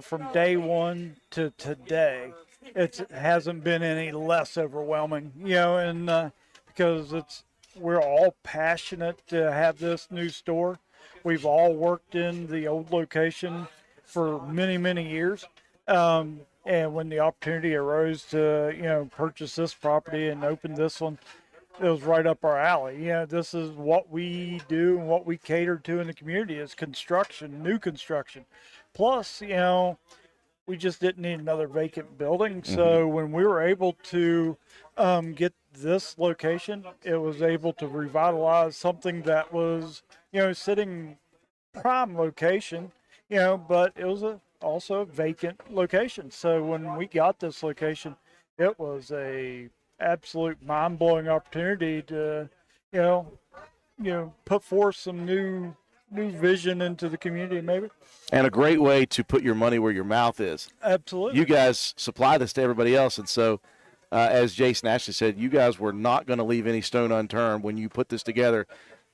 from day one to today, it hasn't been any less overwhelming. And because we're all passionate to have this new store. We've all worked in the old location for many, many years. And when the opportunity arose to, purchase this property and open this one, it was right up our alley. This is what we do and what we cater to in the community is construction, new construction. Plus, we just didn't need another vacant building. So when we were able to get this location, it was able to revitalize something that was, sitting prime location, but it was also a vacant location. So when we got this location, it was a absolute mind-blowing opportunity to, put forth some new vision into the community, maybe. And a great way to put your money where your mouth is. Absolutely. You guys supply this to everybody else, and so as Jason Ashley said, you guys were not going to leave any stone unturned when you put this together.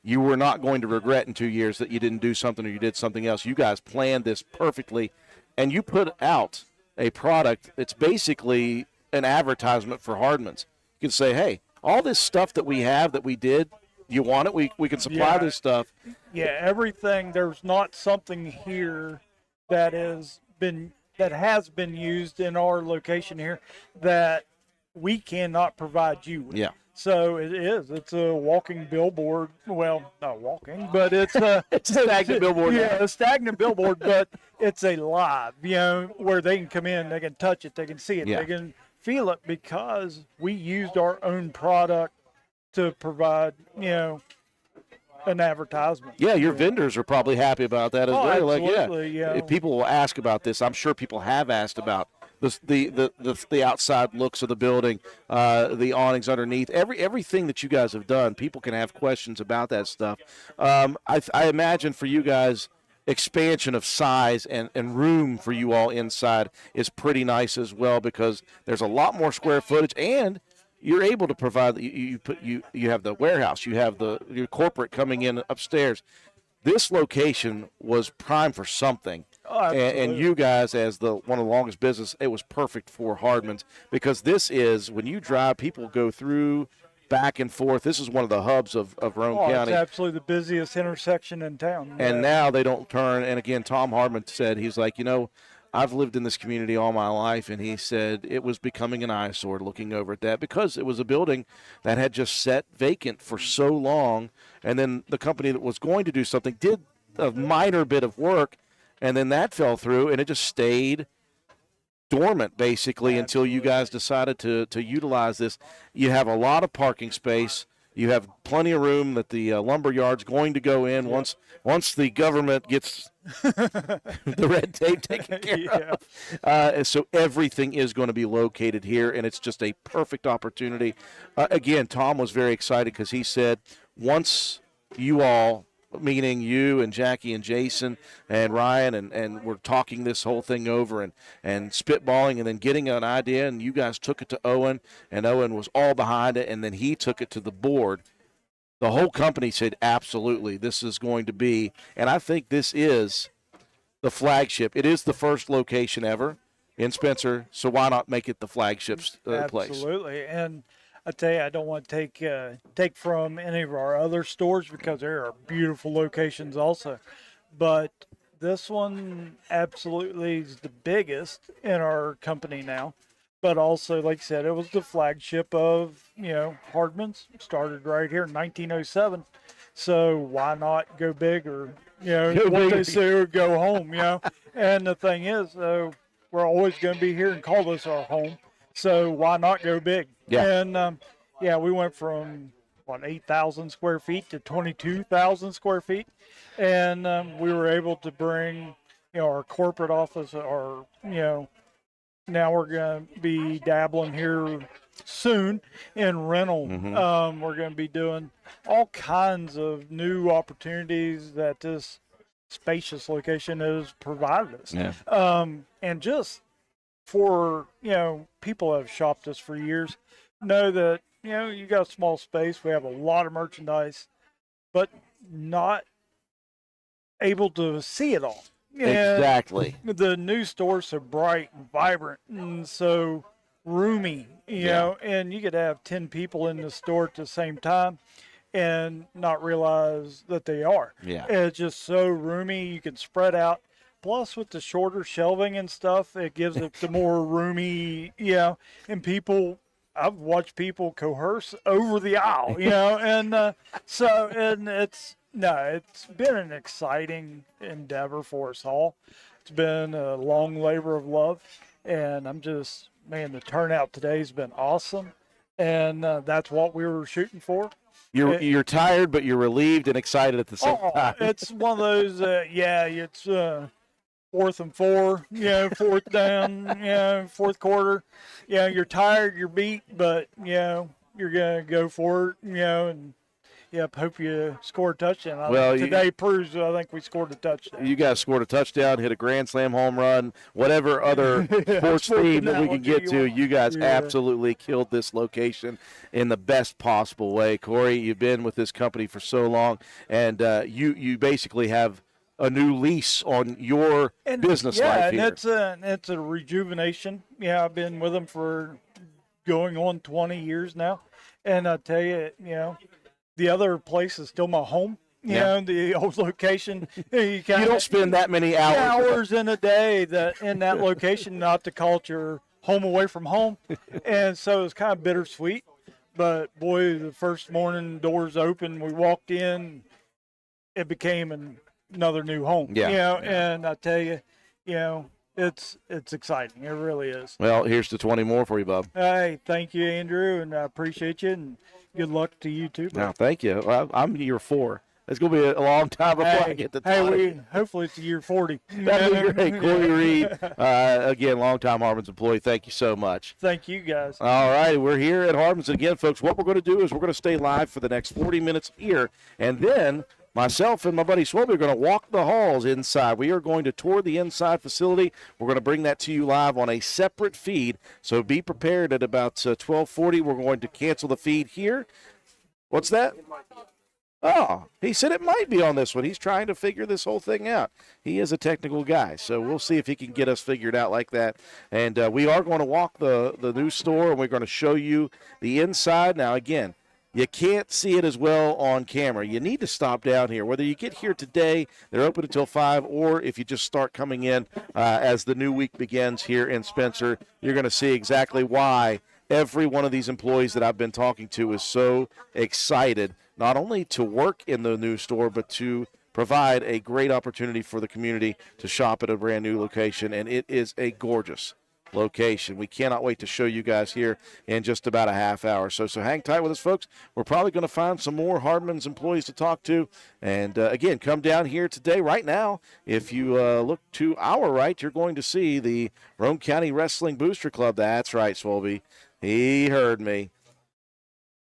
You were not going to regret in 2 years that you didn't do something or you did something else. You guys planned this perfectly, and you put out a product that's basically an advertisement for Hardman's. You can say, hey, all this stuff that we have that we did, you want it? We can supply this stuff. Yeah, everything. There's not something here that has been used in our location here that we cannot provide you with. Yeah. So it's a walking billboard. Well, not walking, but it's a stagnant billboard. Yeah, a stagnant billboard, but it's a live, where they can come in, they can touch it, they can see it, they can feel it, because we used our own product to provide, an advertisement. Yeah, your vendors are probably happy about that as Oh, well. absolutely, yeah. If people will ask about this. I'm sure people have asked about this, the outside looks of the building, the awnings underneath, everything that you guys have done. People can have questions about that stuff. I imagine for you guys, expansion of size and room for you all inside is pretty nice as well, because there's a lot more square footage, and you're able to provide. You have the warehouse, you have your corporate coming in upstairs. This location was prime for something. Oh, And you guys, as one of the longest business, it was perfect for Hardman's, because this is, when you drive, people go through back and forth. This is one of the hubs of Roane County. It's absolutely the busiest intersection in town. And now they don't turn. And again, Tom Hardman said, he's like, I've lived in this community all my life, and he said it was becoming an eyesore looking over at that, because it was a building that had just sat vacant for so long, and then the company that was going to do something did a minor bit of work, and then that fell through, and it just stayed dormant basically until you guys decided to utilize this. You have a lot of parking space. You have plenty of room that the lumber yard's going to go in once the government gets the red tape taken care of. So everything is going to be located here, and it's just a perfect opportunity. Again, Tom was very excited because he said once you all, meaning you and Jackie and Jason and Ryan, and we're talking this whole thing over and spitballing and then getting an idea, and you guys took it to Owen, and Owen was all behind it, and then he took it to the board. The whole company said, absolutely, this is going to be, and I think this is the flagship. It is the first location ever in Spencer, so why not make it the flagship place? Absolutely. And I tell you, I don't want to take from any of our other stores, because there are beautiful locations also. But this one absolutely is the biggest in our company now. But also, like I said, it was the flagship of, Hardman's. Started right here in 1907. So why not go big, or, what they say, or go home, And the thing is, we're always going to be here and call this our home. So why not go big? Yeah. And, we went from, 8,000 square feet to 22,000 square feet. And we were able to bring, our corporate office, now we're going to be dabbling here soon in rental. Mm-hmm. We're going to be doing all kinds of new opportunities that this spacious location has provided us. Yeah. And just for, people that have shopped us for years know that, you got a small space. We have a lot of merchandise, but not able to see it all. Exactly. And the new store's so bright and vibrant and so roomy, you know, and you could have 10 people in the store at the same time and not realize that they are. Yeah. It's just so roomy. You can spread out. Plus, with the shorter shelving and stuff, it gives it the more roomy, and people, I've watched people coerce over the aisle, and and it's been an exciting endeavor for us all. It's been a long labor of love, and I'm just, the turnout today's been awesome, and that's what we were shooting for. You're tired, but you're relieved and excited at the same time. It's one of those, it's 4th and 4, fourth down, fourth quarter. You're tired, you're beat, but, you're going to go for it, and, hope you score a touchdown. Today proves I think we scored a touchdown. You guys scored a touchdown, hit a grand slam home run, whatever other sports theme that we can get to. You guys absolutely killed this location in the best possible way. Corey, you've been with this company for so long, and you basically have a new lease on your business life here. Yeah, and it's a rejuvenation. Yeah, I've been with them for going on 20 years now, and I tell you, the other place is still my home. The old location. You don't spend that many hours in a day in that location, not to call it your home away from home, and so it's kind of bittersweet. But boy, the first morning, doors open, we walked in, it became another new home. And I tell you, it's exciting. It really is. Well, here's the 20 more for you, Bob. Hey, thank you, Andrew, and I appreciate you. And Good luck to you too. No, thank you. Well, I'm year 4. It's going to be a long time before I get to 20. Hopefully it's year 40. That'd be great. Corey Reed, again, longtime Hardman's employee. Thank you so much. Thank you, guys. All right, we're here at Hardman's again, folks. What we're going to do is we're going to stay live for the next 40 minutes here, and then myself and my buddy Swobie are going to walk the halls inside. We are going to tour the inside facility. We're going to bring that to you live on a separate feed, so be prepared at about 12:40. We're going to cancel the feed here. What's that? Oh, he said it might be on this one. He's trying to figure this whole thing out. He is a technical guy, so we'll see if he can get us figured out like that. And we are going to walk the new store, and we're going to show you the inside. Now, again, you can't see it as well on camera. You need to stop down here. Whether you get here today, they're open until 5, or if you just start coming in as the new week begins here in Spencer, you're going to see exactly why every one of these employees that I've been talking to is so excited not only to work in the new store, but to provide a great opportunity for the community to shop at a brand new location. And it is a gorgeous location. We cannot wait to show you guys here in just about a half hour. So hang tight with us, folks. We're probably going to find some more Hardman's employees to talk to. And again, come down here today, right now. If you look to our right, you're going to see the Rome County Wrestling Booster Club. That's right, Swobie. He heard me.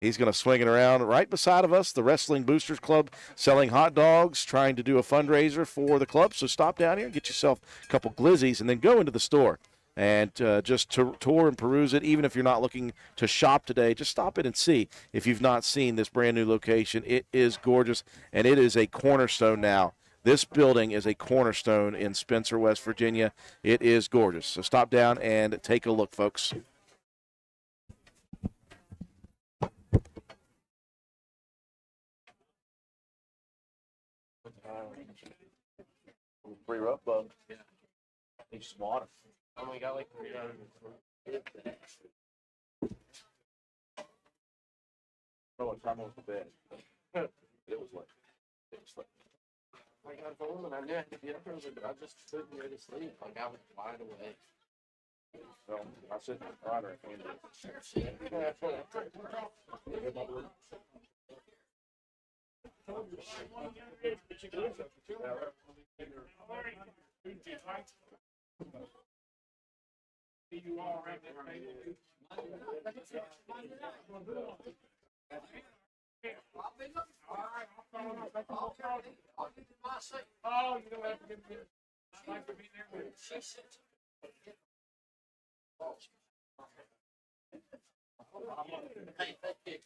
He's going to swing it around right beside of us, the Wrestling Boosters Club, selling hot dogs, trying to do a fundraiser for the club. So stop down here, get yourself a couple glizzies, and then go into the store and just tour and peruse it. Even if you're not looking to shop today, just stop in and see if you've not seen this brand new location. It is gorgeous, and it is a cornerstone now. This building is a cornerstone in Spencer, West Virginia. It is gorgeous. So stop down and take a look, folks. Pretty rough, bub. Yeah. He's smarter. Oh, we got like 3 hours. What time was the bed? It was like. I got home and I knew I had to get up early, but I just couldn't go to sleep. Like I was wide awake. So I said, right, Oh, you don't have to give me. I'd like to be there with you. Hey, thank you.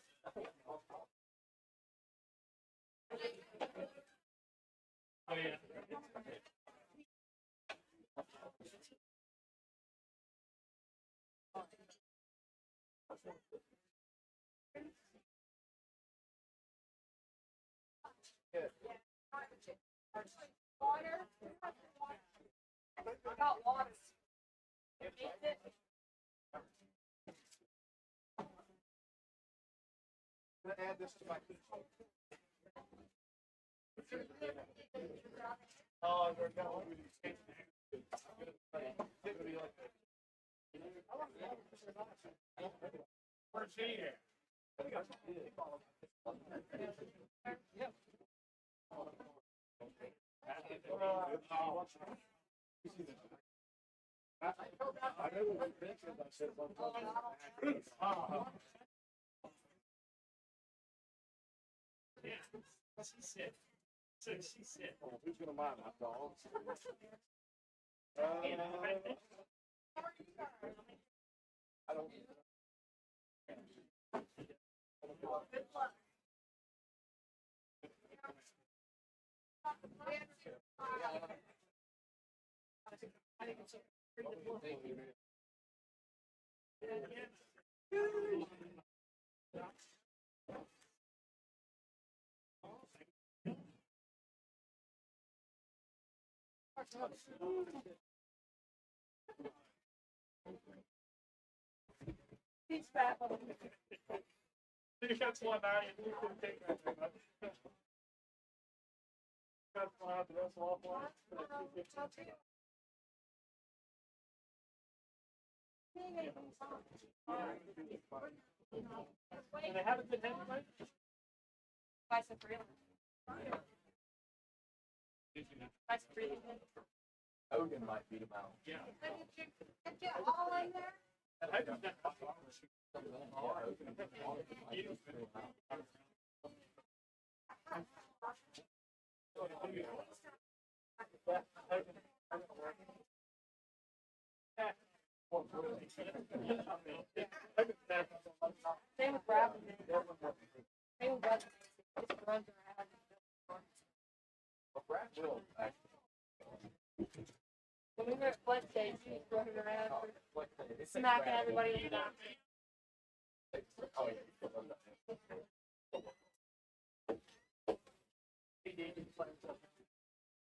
Oh, yeah. I got water. Add this to my Oh, they're going Where's he at? She said. So she said. Who's gonna mind hot dogs? I don't. He's fat. That's one night you couldn't take that thing up. That's why the rest of all And they haven't been having much. Nice and pretty. Nice and pretty. Hogan might beat him out. Yeah. Did you all in there? And Hogan's done Same with Brad. Same with Brad. Just runs around. When we were at Flex Days, he was running around, smacking everybody in the back.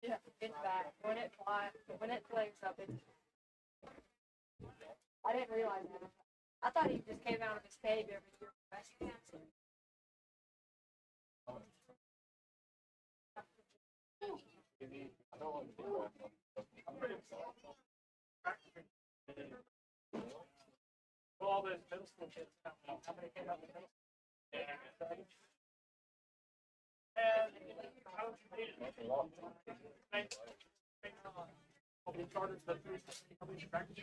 Yeah, it's back. When it flies, when it flares up, it's. I didn't realize that. I thought he just came out of his cave every year. all those middle school kids coming up. How many came up in middle school? And coach made it. We started the three practice.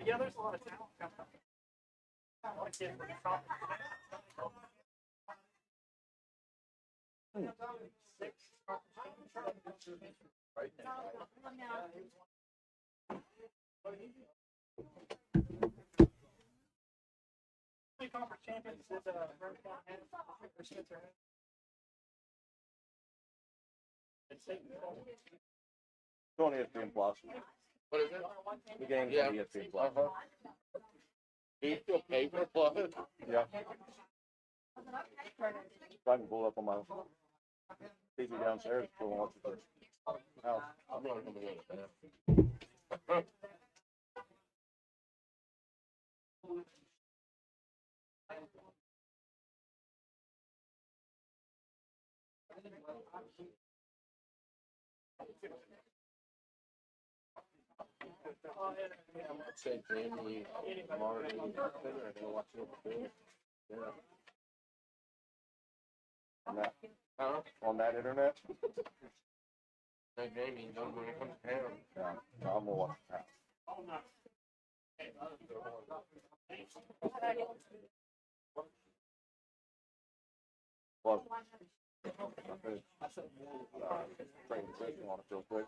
Yeah, there's a lot of talent coming up. A lot of kids with top. Right now. Conference champions is It's on ESPN Plus. What is it? The game's Yeah. on ESPN Plus. Do you still pay for Plus? Yeah. So I can pull up on my TV downstairs for once or twice. Now, I'm not gonna be able to. Say Jamie, Marty, they're watching it. Yeah. on that, Huh? on that internet, Say Jamie, don't go come to town. yeah, no, I'm gonna watch that. Well, train the session on it real quick.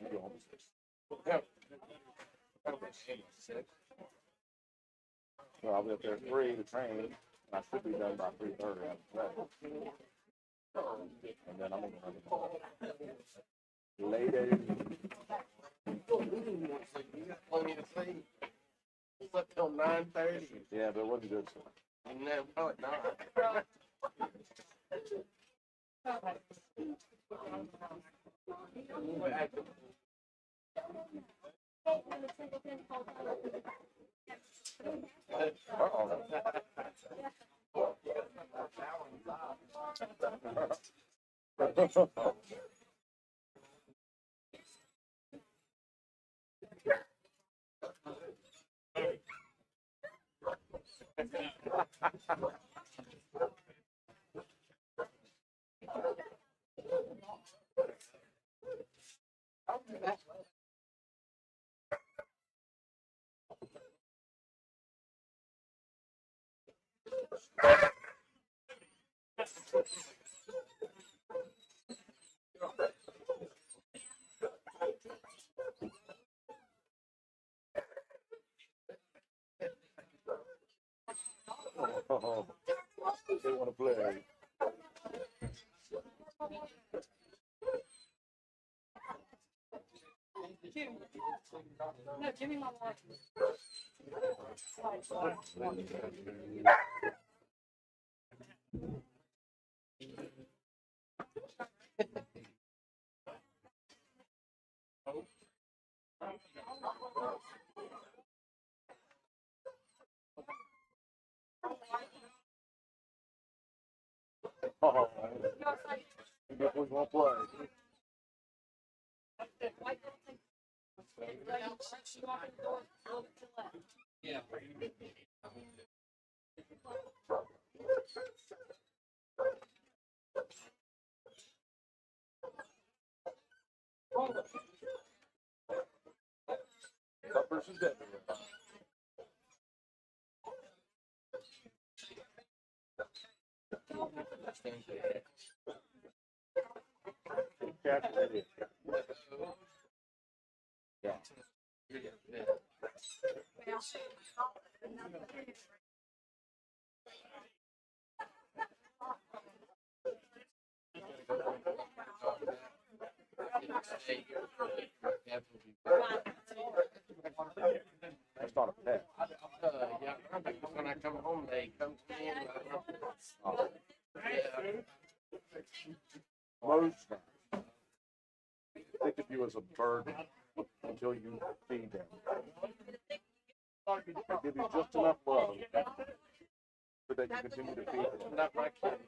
You go home. So I'll be up there at 3 to train, and I should be done by 3:30 after that. And then I'm gonna run the ball. Later. You got plenty to see. Slept till 9:30. Yeah, but it wasn't good. No, probably not. Oh, they want to play. No, Jimmy Mama. Well played. That person's dead. That's not a pet. Yeah, when I come home, they come to me and Most think of you as a burden until you feed them. They give you just enough love so that you continue to feed them. not my kids.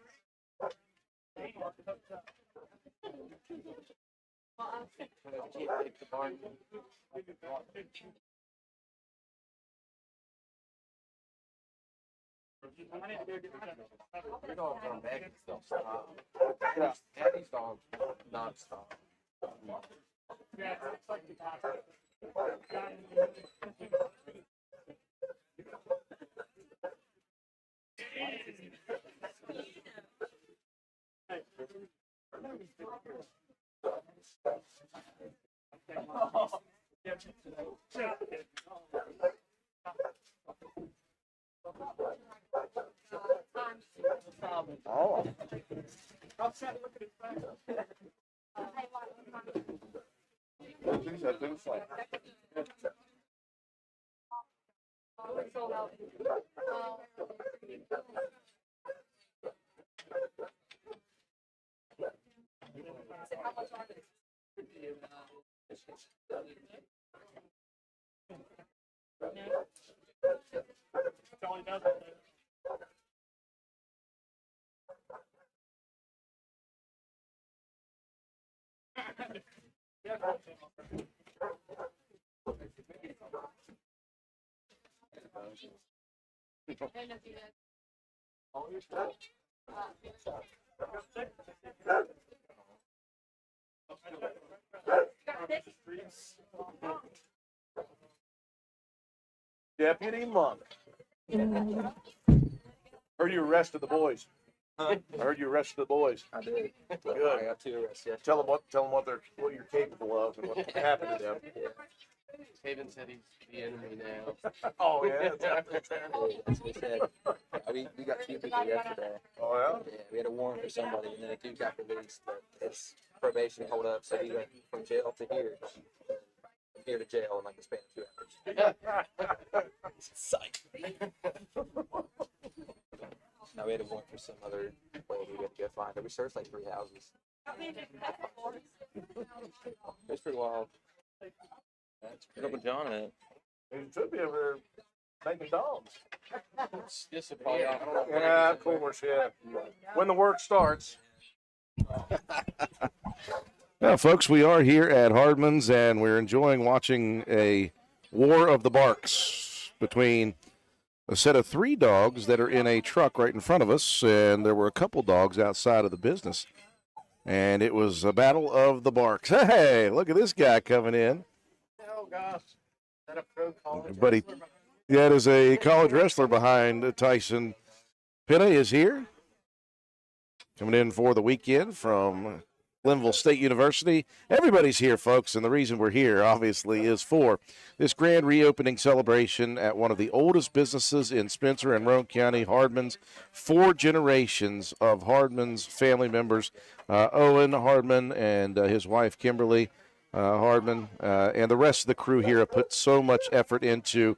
Can't take the barn. Your dogs on back and stuff stop. Daddy's dogs non-stop. Oh. That didn't slap. Deputy Monk. Heard you arrested the boys. I heard you arrested the boys. I did. Good. I got 2 arrests yesterday. Tell them what you're capable of and what happened to them. Haven said he's the enemy now. Oh yeah. That's what he said. We got 2 people yesterday. Oh yeah. Yeah, we had a warrant for somebody, and then a dude got released, but his probation hold up, so he went from jail to here. From here to jail in like the span of 2 hours. Psych. Now we had a warrant for some other lady. We had to go find her. We searched like 3 houses. It was pretty wild. That's open John at. He should be over there making dogs. This is probably Yeah, of course, yeah. When the work starts. Well, folks, we are here at Hardman's, and we're enjoying watching a war of the barks between a set of 3 dogs that are in a truck right in front of us, and there were a couple dogs outside of the business. And it was a battle of the barks. Hey, look at this guy coming in. Oh gosh. Is that a pro college? Buddy, that is a college wrestler behind Tyson. Pena is here, coming in for the weekend from Glenville State University. Everybody's here, folks, and the reason we're here, obviously, is for this grand reopening celebration at one of the oldest businesses in Spencer and Roane County, Hardman's. 4 generations of Hardman's family members, Owen Hardman and his wife, Kimberly Hardman, and the rest of the crew here have put so much effort into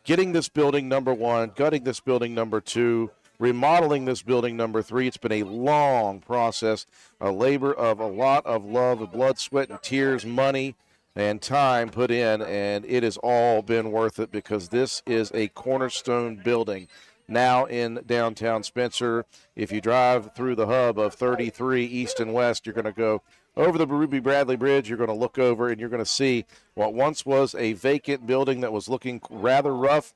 getting this building, number 1, gutting this building, number 2, remodeling this building, number 3. It's been a long process, a labor of a lot of love, blood, sweat, and tears, money, and time put in, and it has all been worth it because this is a cornerstone building now in downtown Spencer. If you drive through the hub of 33 east and west, you're going to go over the Ruby Bradley Bridge. You're going to look over and you're going to see what once was a vacant building that was looking rather rough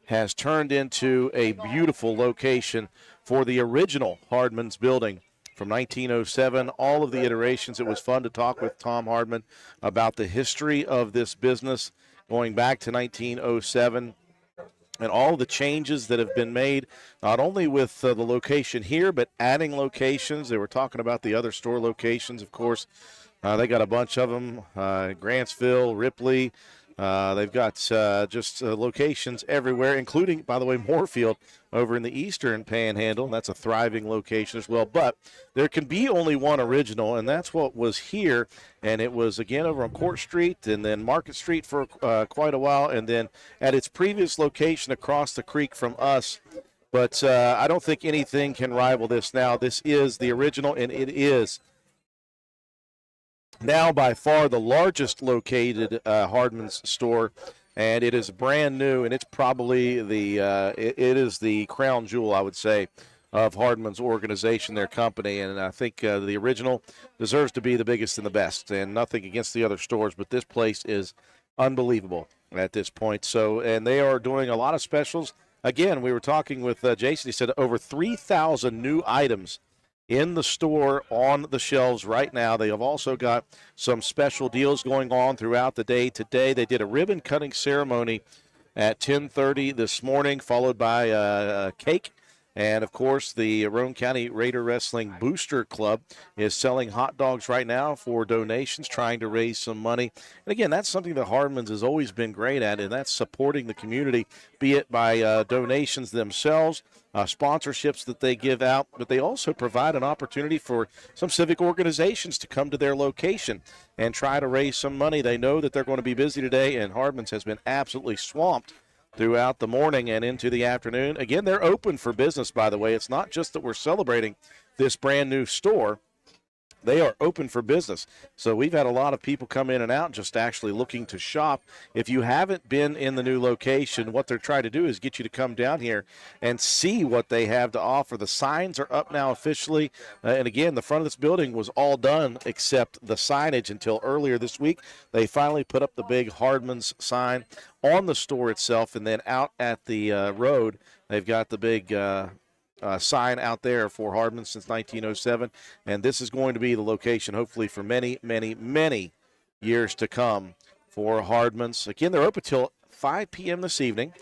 has turned into a beautiful location for the original Hardman's building from 1907, all of the iterations. It was fun to talk with Tom Hardman about the history of this business going back to 1907 and all the changes that have been made, not only with the location here, but adding locations. They were talking about the other store locations, of course. They got a bunch of them, Grantsville, Ripley. They've got just locations everywhere, including, by the way, Moorfield over in the eastern panhandle. That's a thriving location as well. But there can be only one original, and that's what was here. And it was, again, over on Court Street and then Market Street for quite a while, and then at its previous location across the creek from us. But I don't think anything can rival this now. This is the original, and it is now by far the largest located Hardman's store, and it is brand new, and it's probably it is the crown jewel, I would say, of Hardman's organization, their company. And I think the original deserves to be the biggest and the best, and nothing against the other stores, but this place is unbelievable at this point. So, and they are doing a lot of specials. Again, we were talking with Jason. He said over 3,000 new items in the store on the shelves right now. They have also got some special deals going on throughout the day. Today they did a ribbon cutting ceremony at 10:30 this morning, followed by a cake. And, of course, the Roane County Raider Wrestling Booster Club is selling hot dogs right now for donations, trying to raise some money. And, again, that's something that Hardman's has always been great at, and that's supporting the community, be it by donations themselves, sponsorships that they give out, but they also provide an opportunity for some civic organizations to come to their location and try to raise some money. They know that they're going to be busy today, and Hardman's has been absolutely swamped throughout the morning and into the afternoon. Again, they're open for business, by the way. It's not just that we're celebrating this brand new store. They are open for business. So we've had a lot of people come in and out just actually looking to shop. If you haven't been in the new location, what they're trying to do is get you to come down here and see what they have to offer. The signs are up now officially. And again, the front of this building was all done except the signage until earlier this week. They finally put up the big Hardman's sign on the store itself, and then out at the road, they've got the big sign out there for Hardman since 1907, and this is going to be the location hopefully for many, many, many years to come for Hardman's. Again, they're open till 5 p.m. this evening,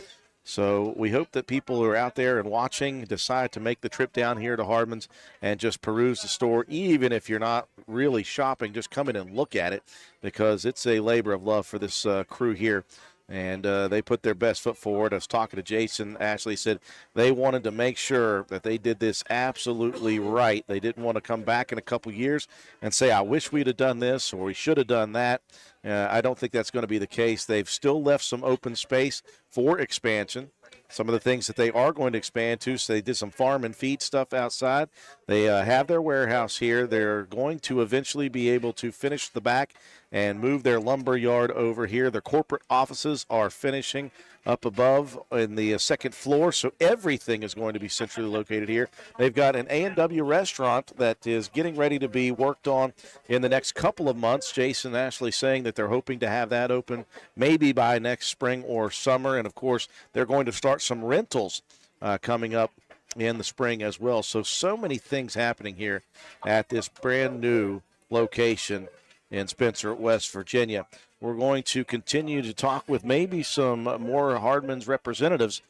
so we hope that people who are out there and watching decide to make the trip down here to Hardman's and just peruse the store. Even if you're not really shopping, just come in and look at it, because it's a labor of love for this crew here. And they put their best foot forward. I was talking to Jason. Ashley said they wanted to make sure that they did this absolutely right. They didn't want to come back in a couple years and say, I wish we'd have done this or we should have done that. I don't think that's going to be the case. They've still left some open space for expansion. Some of the things that they are going to expand to, so they did some farm and feed stuff outside. They have their warehouse here. They're going to eventually be able to finish the back and move their lumber yard over here. Their corporate offices are finishing up above in the second floor, so everything is going to be centrally located here. They've got an A&W restaurant that is getting ready to be worked on in the next couple of months. Jason and Ashley saying that they're hoping to have that open maybe by next spring or summer, and of course they're going to start some rentals coming up in the spring as well. So many things happening here at this brand new location in Spencer, West Virginia. We're going to continue to talk with maybe some more Hardman's representatives.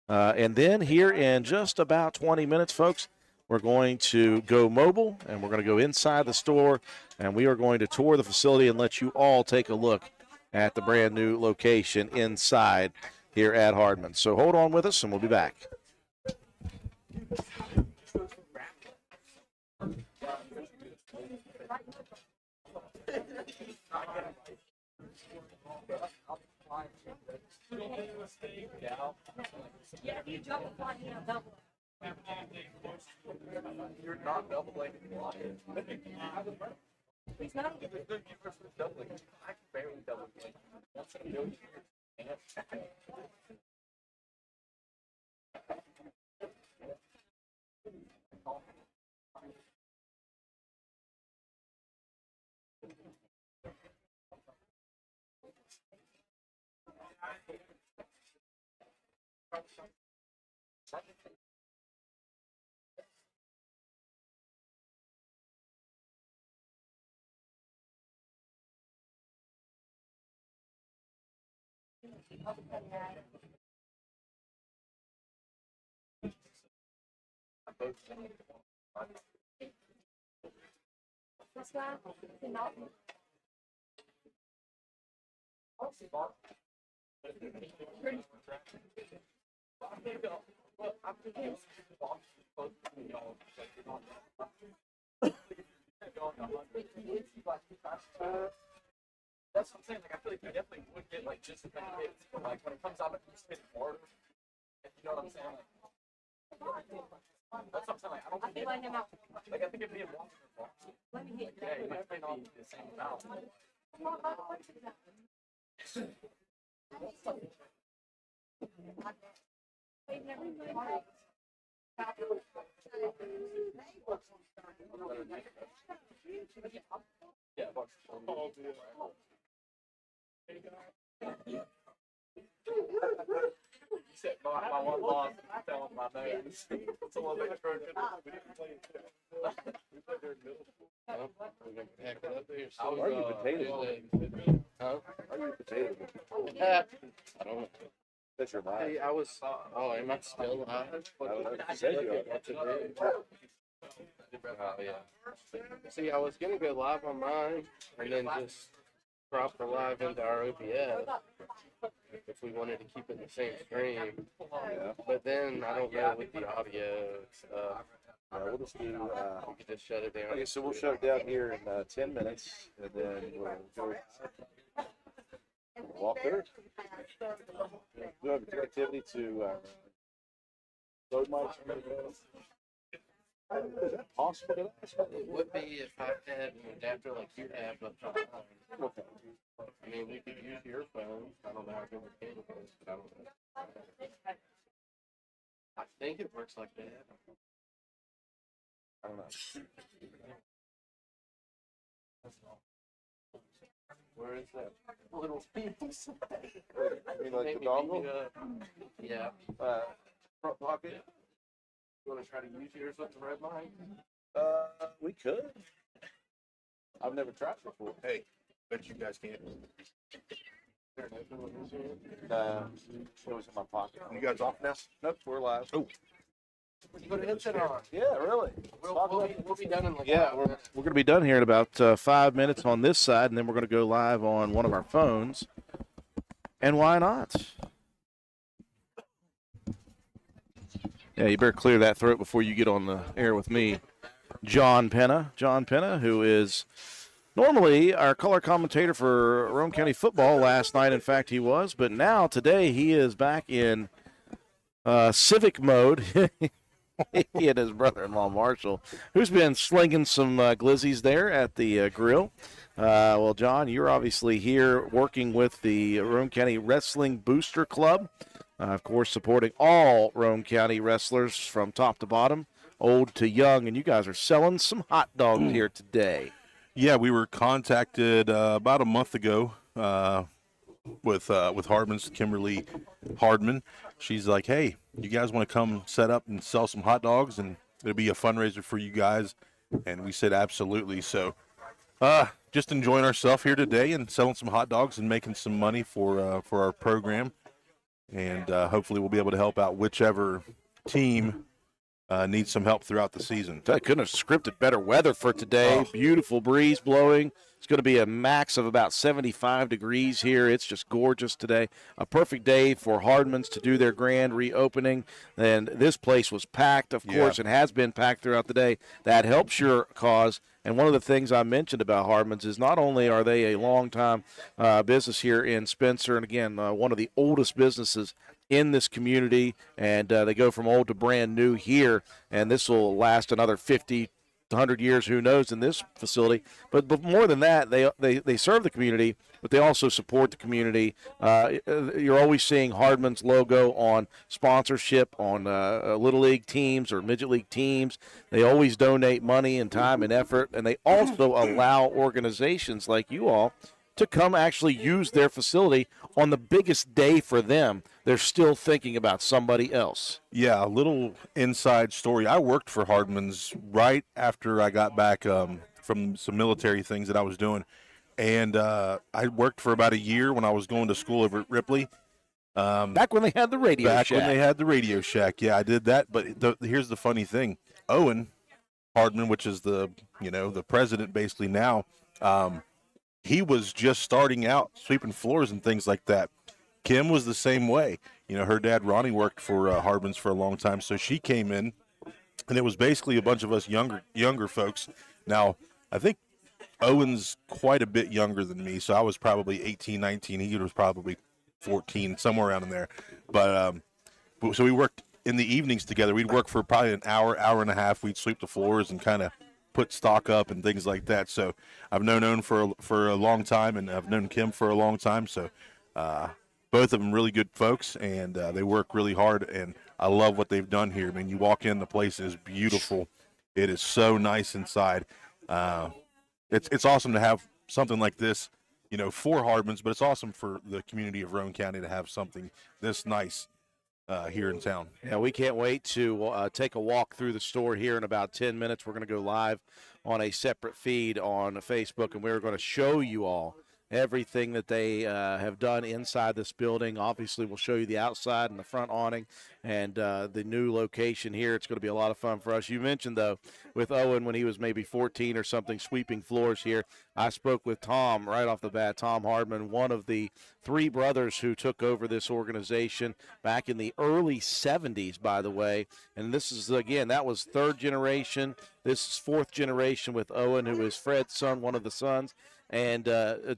And then here in just about 20 minutes, folks, we're going to go mobile, and we're going to go inside the store, and we are going to tour the facility and let you all take a look at the brand new location inside here at Hardman. So hold on with us, and we'll be back. You're not doubling. He's not doubling. I can barely double. Once in a million years. That's what I'm saying. Like, I feel like you definitely would get like just as many hits, but like when it comes out, it's hitting harder. You know what I'm saying? Like, that's what I'm saying. Like, I don't think like I think it'd be a longer than Let me hit. Yeah, you might be the same amount. Yeah, you said my one loss fell on my nose. It's a little bit crooked. We didn't play it. We played there in middle school. Are you potatoes? Huh? Are you potatoes? I don't know. That's your life. Hey, I was. Oh, am I still alive? You said you are. Oh, yeah. See, I was gonna go live on mine and then just drop the live into our OBS if we wanted to keep it in the same stream. Yeah. But then I don't know with the audio stuff. We'll just do. We could just shut it down. Okay, so we'll shut it down here in 10 minutes, and then we'll go walk through. Do have a activity to load my. Is that possible? It would be if I had an adapter like you have, but Okay. I mean, we could use your phone. I don't know how good the cable is, but I don't know. I think it works like that. I don't know. Where is that little piece? You mean like the dongle? Yeah. Front pocket? You want to try to use yours with the red line? We could. I've never tried it before. Hey, bet you guys can't. It was in my pocket. You guys off now? Nope, we're live. Oh. Put a headset on. Yeah, really. We'll be done in like Yeah, we're going to be done here in about 5 minutes on this side, and then we're going to go live on one of our phones. And why not? Yeah, you better clear that throat before you get on the air with me. John Penna. John Penna, who is normally our color commentator for Rome County football. Last night, in fact, he was. But now, today, he is back in civic mode. He and his brother-in-law, Marshall, who's been slinging some glizzies there at the grill. Well, John, you're obviously here working with the Rome County Wrestling Booster Club. Of course, supporting all Rome County wrestlers from top to bottom, old to young, and you guys are selling some hot dogs here today. Yeah, we were contacted about a month ago with Hardman's Kimberly Hardman. She's like, hey, you guys want to come set up and sell some hot dogs, and it'll be a fundraiser for you guys. And we said absolutely. So just enjoying ourselves here today and selling some hot dogs and making some money for our program. And hopefully we'll be able to help out whichever team needs some help throughout the season. I couldn't have scripted better weather for today. Beautiful breeze blowing. It's going to be a max of about 75 degrees here. It's just gorgeous today. A perfect day for Hardman's to do their grand reopening. And this place was packed, of course, and has been packed throughout the day. That helps your cause. And one of the things I mentioned about Hardman's is not only are they a long-time business here in Spencer, and again, one of the oldest businesses in this community, and they go from old to brand new here, and this will last another 50, 100 years, who knows, in this facility. But more than that, they serve the community but they also support the community. You're always seeing Hardman's logo on sponsorship on Little League teams or Midget League teams. They always donate money and time and effort, and they also allow organizations like you all to come actually use their facility on the biggest day for them. They're still thinking about somebody else. Yeah, a little inside story. I worked for Hardman's right after I got back from some military things that I was doing. And I worked for about a year when I was going to school over at Ripley. Back when they had the Radio Shack. Back when they had the Radio Shack. Yeah, I did that. But here's the funny thing. Owen Hardman, which is the president basically now, he was just starting out sweeping floors and things like that. Kim was the same way. Her dad, Ronnie, worked for Hardman's for a long time. So she came in, and it was basically a bunch of us younger folks. Now, I think Owen's quite a bit younger than me, so I was probably 18, 19. He was probably 14, somewhere around in there. But so we worked in the evenings together. We'd work for probably an hour and a half. We'd sweep the floors and kind of put stock up and things like that. So I've known Owen for a long time, and I've known Kim for a long time. So both of them really good folks, and they work really hard, and I love what they've done here. I mean, you walk in, the place is beautiful. It is so nice inside. It's awesome to have something like this, for Hardman's, but it's awesome for the community of Roane County to have something this nice here in town. Yeah, we can't wait to take a walk through the store here in about 10 minutes. We're going to go live on a separate feed on Facebook, and we're going to show you all everything that they have done inside this building. Obviously, we'll show you the outside and the front awning and the new location here. It's going to be a lot of fun for us. You mentioned, though, with Owen when he was maybe 14 or something, sweeping floors here. I spoke with Tom right off the bat, Tom Hardman, one of the three brothers who took over this organization back in the early 70s, by the way. And this is, again, that was third generation. This is fourth generation with Owen, who is Fred's son, one of the sons. And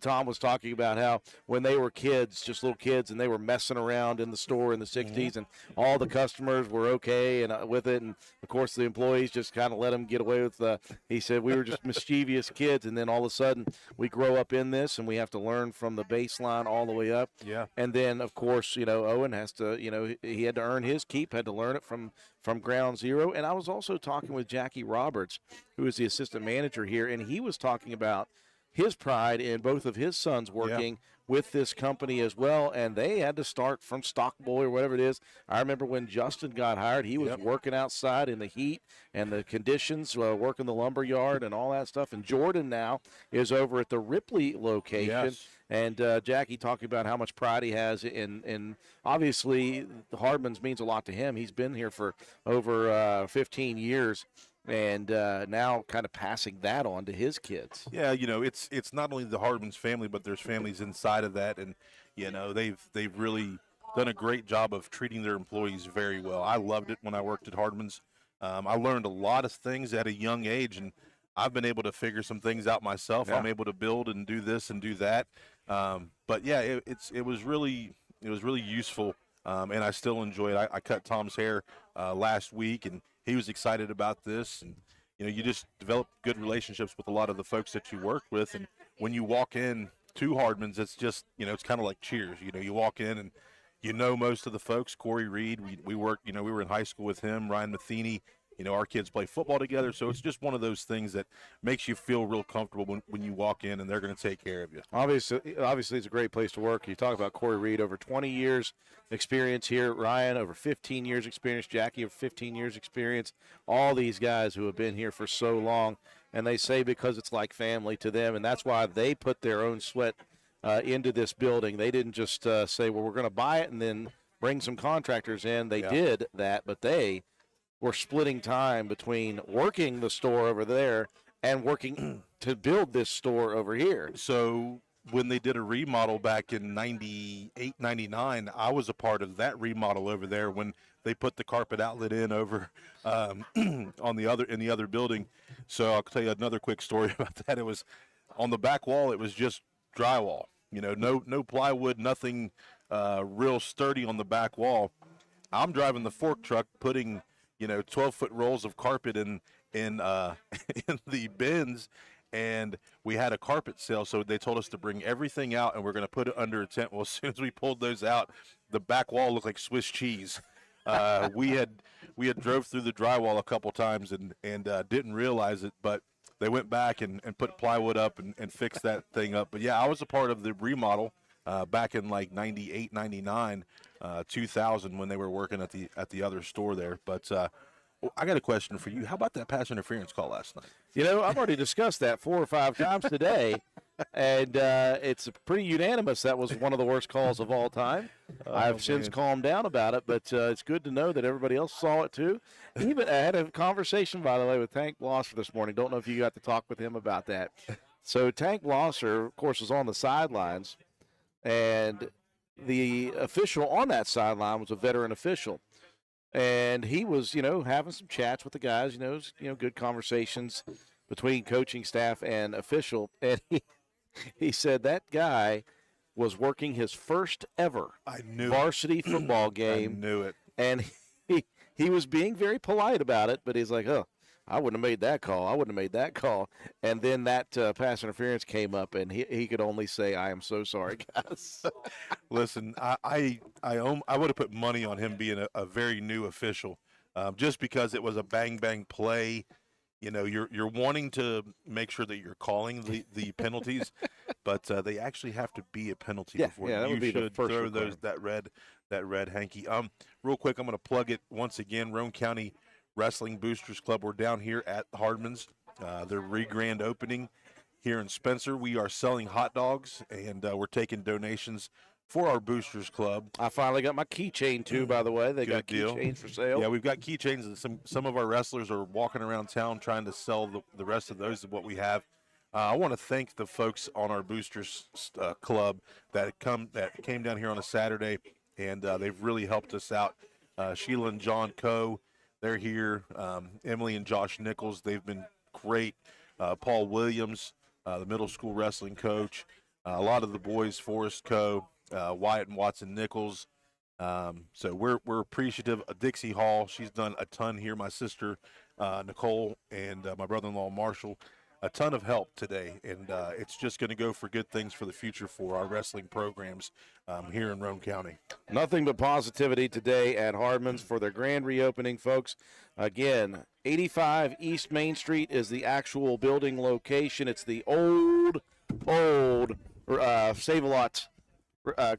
Tom was talking about how when they were kids, just little kids, and they were messing around in the store in the 60s, and all the customers were okay and with it. And, of course, the employees just kind of let them get away with he said, we were just mischievous kids. And then all of a sudden we grow up in this, and we have to learn from the baseline all the way up. Yeah. And then, of course, Owen has to, he had to earn his keep, had to learn it from ground zero. And I was also talking with Jackie Roberts, who is the assistant manager here, and he was talking about his pride in both of his sons working with this company as well, and they had to start from stock boy or whatever it is. I remember when Justin got hired, he was working outside in the heat and the conditions, working the lumber yard and all that stuff. And Jordan now is over at the Ripley location. Yes. And Jackie talking about how much pride he has in obviously the Hardman's means a lot to him. He's been here for over 15 years. And now kind of passing that on to his kids. Yeah, it's not only the Hardman's family, but there's families inside of that, and they've really done a great job of treating their employees very well. I loved it when I worked at Hardman's. I learned a lot of things at a young age, and I've been able to figure some things out myself. Yeah. I'm able to build and do this and do that. But yeah, it was really useful, and I still enjoy it. I cut Tom's hair last week, and he was excited about this, and you just develop good relationships with a lot of the folks that you work with. And when you walk in to Hardman's, it's just it's kind of like Cheers. You walk in and most of the folks. Corey Reed, we worked. We were in high school with him. Ryan Matheny. Our kids play football together, so it's just one of those things that makes you feel real comfortable when you walk in, and they're going to take care of you. Obviously, it's a great place to work. You talk about Corey Reed, over 20 years experience here. Ryan, over 15 years experience. Jackie, over 15 years experience. All these guys who have been here for so long, and they say because it's like family to them, and that's why they put their own sweat into this building. They didn't just say, well, we're going to buy it and then bring some contractors in. They did that, but they were splitting time between working the store over there and working to build this store over here. So when they did a remodel back in 98, 99, I was a part of that remodel over there when they put the carpet outlet in over in the other building. So I'll tell you another quick story about that. It was on the back wall, it was just drywall, no plywood, nothing real sturdy on the back wall. I'm driving the fork truck putting 12-foot rolls of carpet in in the bins, and we had a carpet sale, so they told us to bring everything out, and we're going to put it under a tent. Well, as soon as we pulled those out, the back wall looked like Swiss cheese. We had drove through the drywall a couple times and didn't realize it, but they went back and put plywood up and fixed that thing up. But yeah, I was a part of the remodel back in like 98, 99, 2000 when they were working at the other store there. But I got a question for you. How about that pass interference call last night? I've already discussed that 4 or 5 times today, and it's pretty unanimous. That was one of the worst calls of all time. I've since calmed down about it, but it's good to know that everybody else saw it too. Even I had a conversation, by the way, with Tank Blosser this morning. Don't know if you got to talk with him about that. So Tank Blosser, of course, was on the sidelines, and the official on that sideline was a veteran official. And he was, having some chats with the guys, good conversations between coaching staff and official. And he said that guy was working his first ever varsity football game. I knew it. And he was being very polite about it, but he's like, oh, I wouldn't have made that call. I wouldn't have made that call. And then that pass interference came up, and he could only say, I am so sorry, guys. Listen, I would have put money on him being a very new official, just because it was a bang play. You're wanting to make sure that you're calling the penalties, but they actually have to be a penalty before you should throw that red hanky. Real quick, I'm going to plug it once again. Roane County Wrestling Boosters Club. We're down here at Hardman's. Their re-grand opening here in Spencer. We are selling hot dogs, and we're taking donations for our Boosters Club. I finally got my keychain, too, by the way. They got keychains for sale. Yeah, we've got keychains, and some of our wrestlers are walking around town trying to sell the rest of those of what we have. I want to thank the folks on our Boosters Club that came down here on a Saturday, and they've really helped us out. Sheila and John Coe, they're here. Emily and Josh Nichols, they've been great. Paul Williams, the middle school wrestling coach. A lot of the boys, Forrest Coe, Wyatt and Watson Nichols. So we're appreciative of Dixie Hall. She's done a ton here. My sister, Nicole, and my brother-in-law, Marshall. A ton of help today, and it's just going to go for good things for the future for our wrestling programs here in Roane County. Nothing but positivity today at Hardman's for their grand reopening, folks. Again, 85 East Main Street is the actual building location. It's the old Save-A-Lot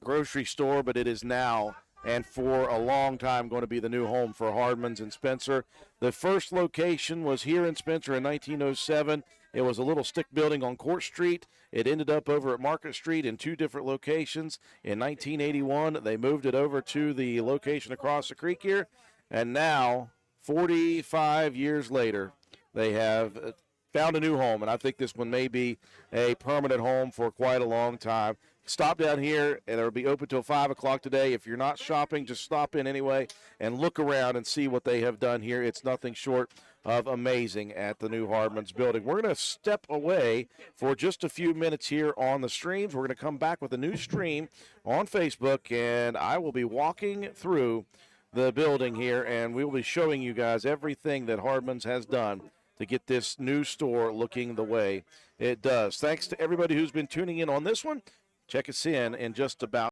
grocery store, but it is now and for a long time going to be the new home for Hardman's in Spencer. The first location was here in Spencer in 1907. It was a little stick building on Court Street. It ended up over at Market Street in 2 different locations. In 1981, they moved it over to the location across the creek here. And now, 45 years later, they have found a new home. And I think this one may be a permanent home for quite a long time. Stop down here, and it'll be open till 5 o'clock today. If you're not shopping, just stop in anyway and look around and see what they have done here. It's nothing short of amazing at the new Hardman's building. We're going to step away for just a few minutes here on the streams. We're going to come back with a new stream on Facebook, and I will be walking through the building here, and we will be showing you guys everything that Hardman's has done to get this new store looking the way it does. Thanks to everybody who's been tuning in on this one. Check us in just about